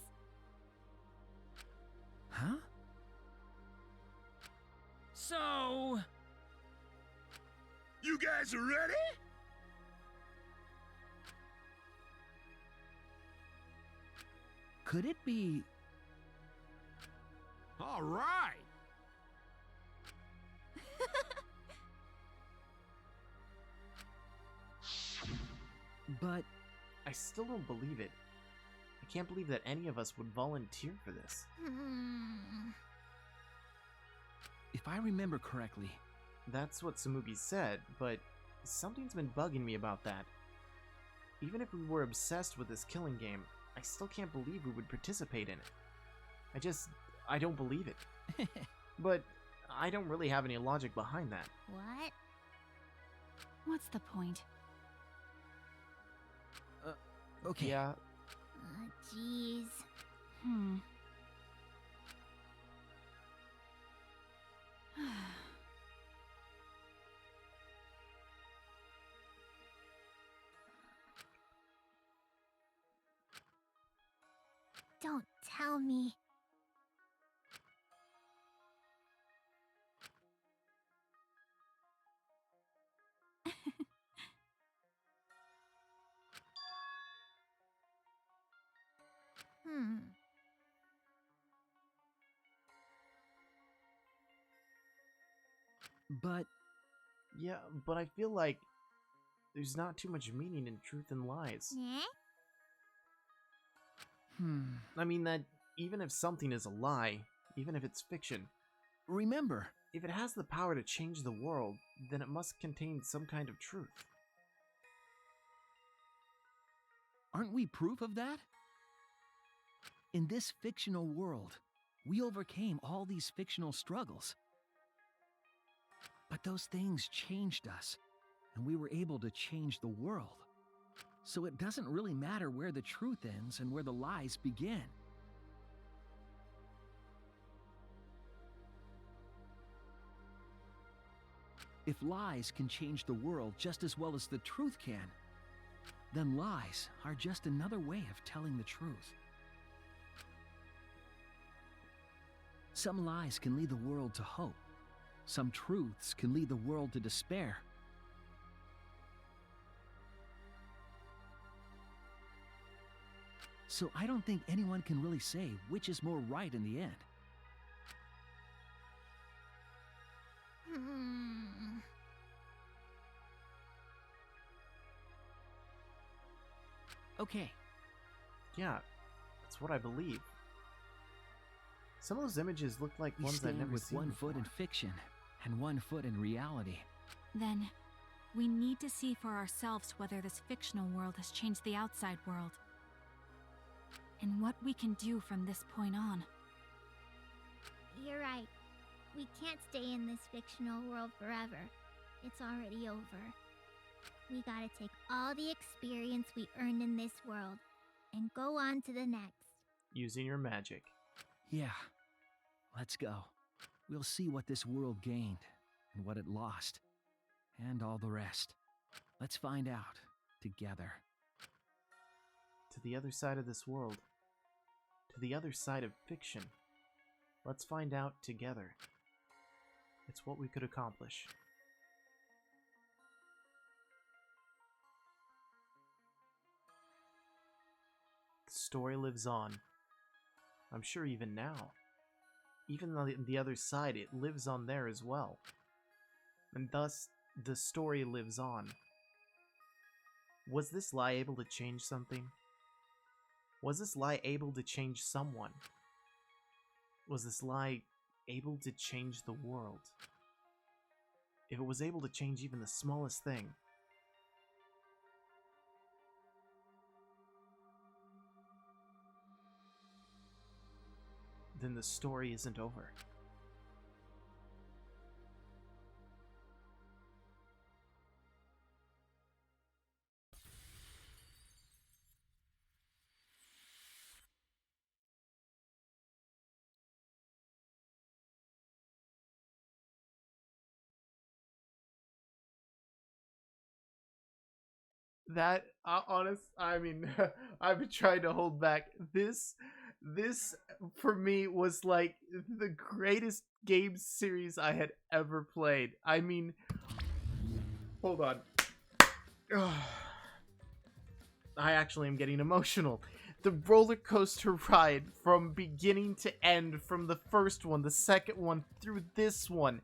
Huh? So... You guys are ready? Could it be... All right. But... I still don't believe it. I can't believe that any of us would volunteer for this. If I remember correctly... That's what Tsumugi said, but something's been bugging me about that. Even if we were obsessed with this killing game, I still can't believe we would participate in it. I don't believe it. But I don't really have any logic behind that. What? What's the point? Okay. Yeah, Jeez. Hmm. Don't tell me. Hmm. But yeah, but I feel like there's not too much meaning in truth and lies. I mean that even if something is a lie, even if it's fiction, remember, if it has the power to change the world, then it must contain some kind of truth. aren't we proof of that? In this fictional world, we overcame all these fictional struggles. But those things changed us, and we were able to change the world. So it doesn't really matter where the truth ends and where the lies begin. If lies can change the world just as well as the truth can, then lies are just another way of telling the truth. Some lies can lead the world to hope. Some truths can lead the world to despair. So I don't think anyone can really say which is more right in the end. Okay. Yeah, that's what I believe. Some of those images look like We ones I've stand never with seen one foot in before. fiction and one foot in reality. Then, we need to see for ourselves whether this fictional world has changed the outside world. And what we can do from this point on. You're right. We can't stay in this fictional world forever. It's already over. We gotta take all the experience we earned in this world and go on to the next. Using your magic. Yeah, let's go. We'll see what this world gained and what it lost, and all the rest. Let's find out together. To the other side of this world. To the other side of fiction. Let's find out together. It's what we could accomplish. The story lives on. I'm sure even now. Even on the other side, it lives on there as well. And thus, the story lives on. Was this lie able to change something? Was this lie able to change someone? Was this lie able to change the world? If it was able to change even the smallest thing, then the story isn't over. That I mean, I've been trying to hold back. This for me was like the greatest game series I had ever played. I mean, hold on. I actually am getting emotional. The roller coaster ride from beginning to end, from the first one, the second one, through this one,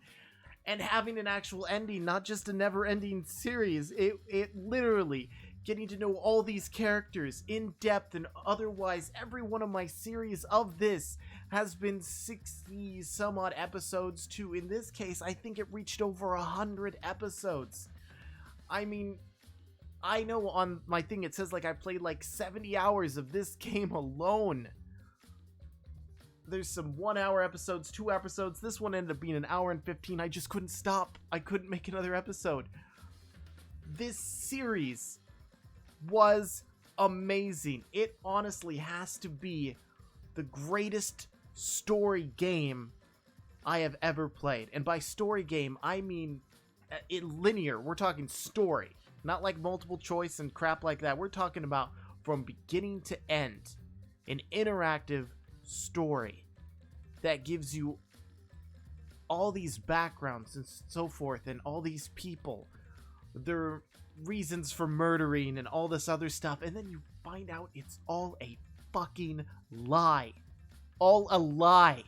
and having an actual ending, not just a never-ending series. It literally getting to know all these characters in depth, and otherwise every one of my series of this has been 60 some odd episodes to, in this case, I think it reached over 100 episodes. I mean, I know on my thing it says like I played like 70 hours of this game alone. There's some 1 hour episodes, 2 episodes. This one ended up being an hour and 15. I just couldn't stop. I couldn't make another episode. This series was amazing. It honestly has to be the greatest story game I have ever played. And by story game, I mean linear. We're talking story. Not like multiple choice and crap like that. We're talking about from beginning to end. An interactive story that gives you all these backgrounds and so forth, and all these people, their reasons for murdering and all this other stuff, and then you find out it's all a fucking lie. All a lie.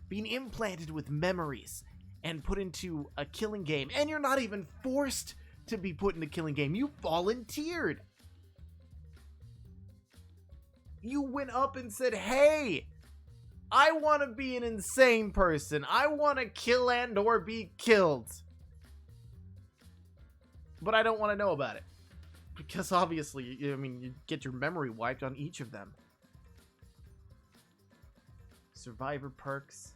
Being implanted with memories and put into a killing game, and you're not even forced to be put in a killing game. You volunteered. You went up and said, hey, I want to be an insane person. I want to kill and or be killed. But I don't want to know about it. Because obviously, I mean, you get your memory wiped on each of them. Survivor perks.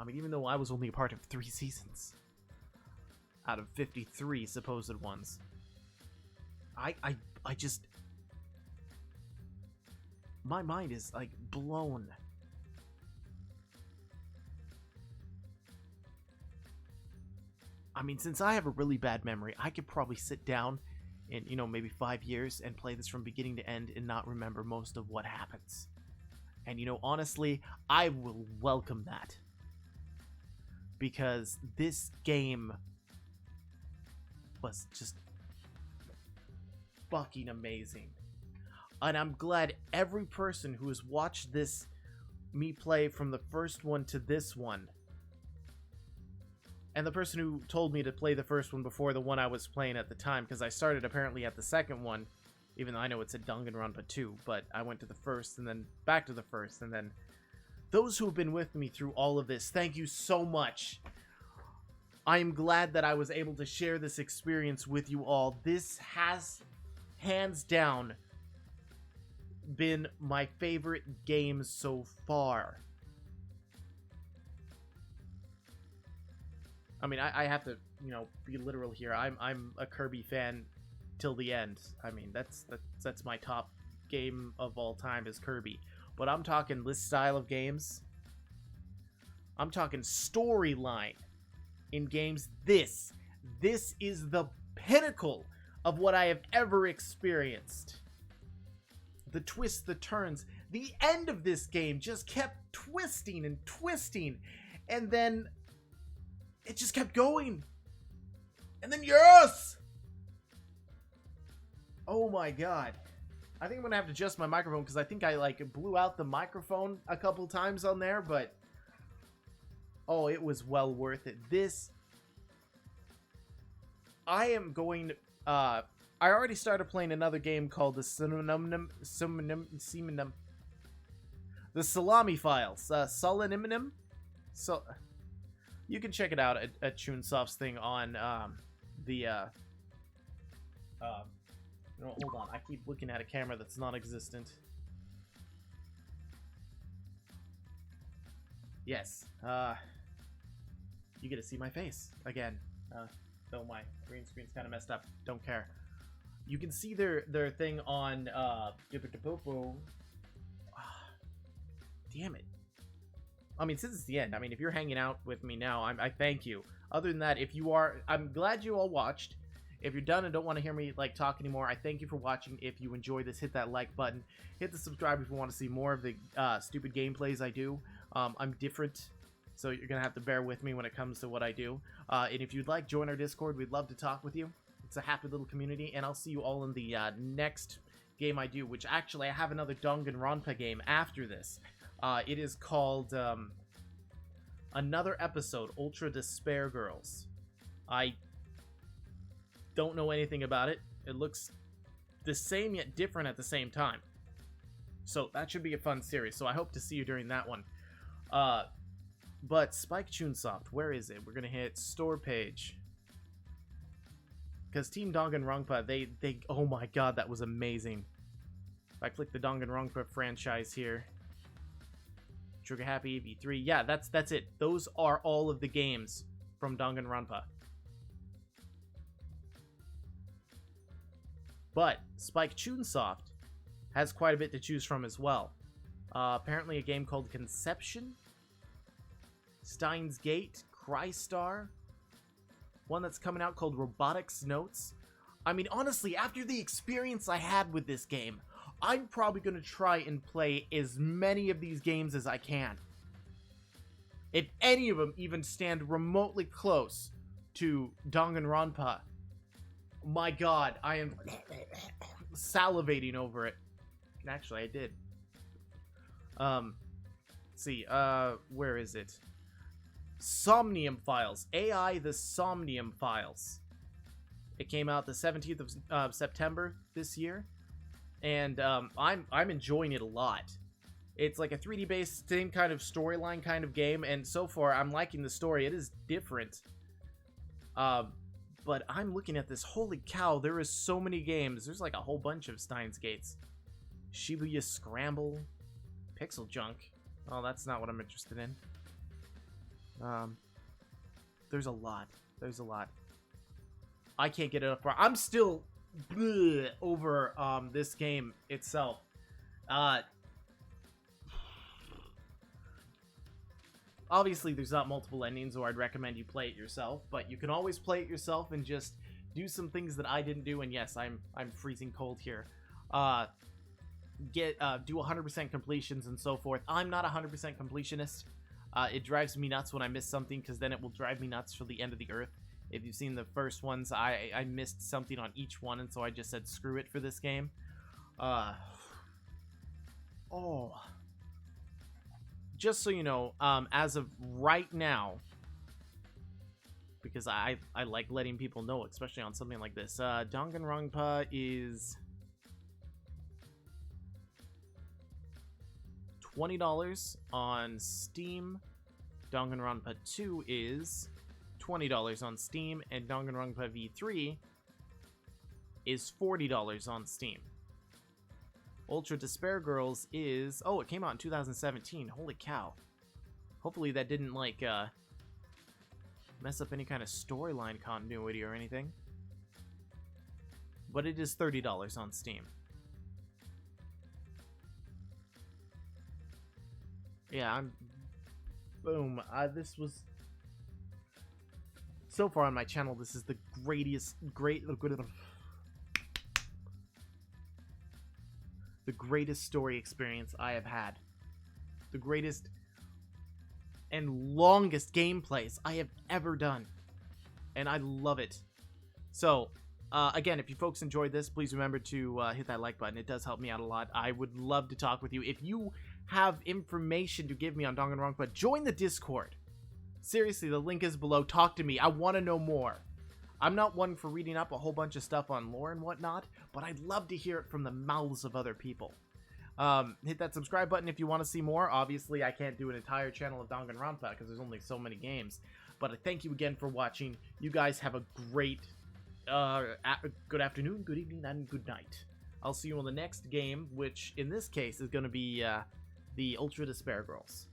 I mean, even though I was only a part of 3 seasons out of 53 supposed ones, I just, my mind is like blown. I mean, since I have a really bad memory, I could probably sit down in, you know, maybe 5 years and play this from beginning to end and not remember most of what happens. And, you know, honestly, I will welcome that. Because this game was just fucking amazing. And I'm glad every person who has watched this, me play from the first one to this one, and the person who told me to play the first one before the one I was playing at the time, because I started apparently at the second one, even though I know it's a Danganronpa 2, but I went to the first and then back to the first, and then those who have been with me through all of this, thank you so much. I am glad that I was able to share this experience with you all. This has, hands down, been my favorite game so far. I mean, I have to, you know, be literal here. I'm a Kirby fan till the end. I mean, that's my top game of all time is Kirby. But I'm talking this style of games. I'm talking storyline in games. This is the pinnacle of what I have ever experienced. The twists, the turns, the end of this game just kept twisting and twisting, and then it just kept going. And then yes! Oh my god. I think I'm gonna have to adjust my microphone because I think I like blew out the microphone a couple times on there, but oh, it was well worth it. This, I am going to, I already started playing another game called the Salami Files, so you can check it out at Chunsoft's thing on no, hold on. I keep looking at a camera that's non-existent. Yes. You get to see my face again. Though my green screen's kind of messed up. Don't care. You can see their thing on damn it. I mean, since it's the end, I mean, if you're hanging out with me now, I thank you. Other than that, if you are, I'm glad you all watched. If you're done and don't want to hear me like talk anymore, I thank you for watching. If you enjoyed this, hit that like button. Hit the subscribe if you want to see more of the stupid gameplays I do. I'm different, so you're going to have to bear with me when it comes to what I do. And if you'd like, join our Discord. We'd love to talk with you. It's a happy little community, and I'll see you all in the next game I do, which actually I have another Danganronpa game after this. It is called Another Episode, Ultra Despair Girls. I don't know anything about it. It looks the same yet different at the same time. So that should be a fun series. So I hope to see you during that one. But Spike Chunsoft, where is it? We're gonna hit store page. Because Team Danganronpa, they oh my god, that was amazing. I click the Danganronpa franchise here, Trigger Happy V3. Yeah, that's it. Those are all of the games from Danganronpa. But Spike Chunsoft has quite a bit to choose from as well. Apparently a game called Conception, Steins Gate, Crystar, one that's coming out called Robotics Notes. I mean, honestly, after the experience I had with this game, I'm probably going to try and play as many of these games as I can. If any of them even stand remotely close to Danganronpa, my god, I am salivating over it. Actually, I did. Let's see, where is it? Somnium Files. AI the Somnium Files. It came out the 17th of September this year, and I'm enjoying it a lot. It's like a 3D based, same kind of storyline kind of game, and so far I'm liking the story. It is different. But I'm looking at this. Holy cow, there is so many games. There's like a whole bunch of Steins Gates. Shibuya Scramble, Pixel Junk. Oh, that's not what I'm interested in. There's a lot. There's a lot. I can't get it up. I'm still over this game itself. Obviously, there's not multiple endings, or I'd recommend you play it yourself. But you can always play it yourself and just do some things that I didn't do. And yes, I'm freezing cold here. Do 100% completions and so forth. I'm not 100% completionist. It drives me nuts when I miss something, because then it will drive me nuts for the end of the earth. If you've seen the first ones, I missed something on each one, and so I just said screw it for this game. Just so you know, as of right now, because I like letting people know, especially on something like this, Danganronpa is $20 on Steam. Danganronpa 2 is $20 on Steam, and Danganronpa V3 is $40 on Steam. Ultra Despair Girls is... Oh, it came out in 2017. Holy cow. Hopefully that didn't, like, mess up any kind of storyline continuity or anything. But it is $30 on Steam. Yeah, boom. This was... So far on my channel, this is the the greatest story experience I have had. The greatest and longest gameplays I have ever done. And I love it. So, again, if you folks enjoyed this, please remember to hit that like button. It does help me out a lot. I would love to talk with you. If you have information to give me on Danganronpa, join the Discord. Seriously, the link is below. Talk to me. I want to know more. I'm not one for reading up a whole bunch of stuff on lore and whatnot, but I'd love to hear it from the mouths of other people. Hit that subscribe button if you want to see more. Obviously, I can't do an entire channel of Danganronpa because there's only so many games. But I thank you again for watching. You guys have a great good afternoon, good evening, and good night. I'll see you on the next game, which in this case is going to be the Ultra Despair Girls.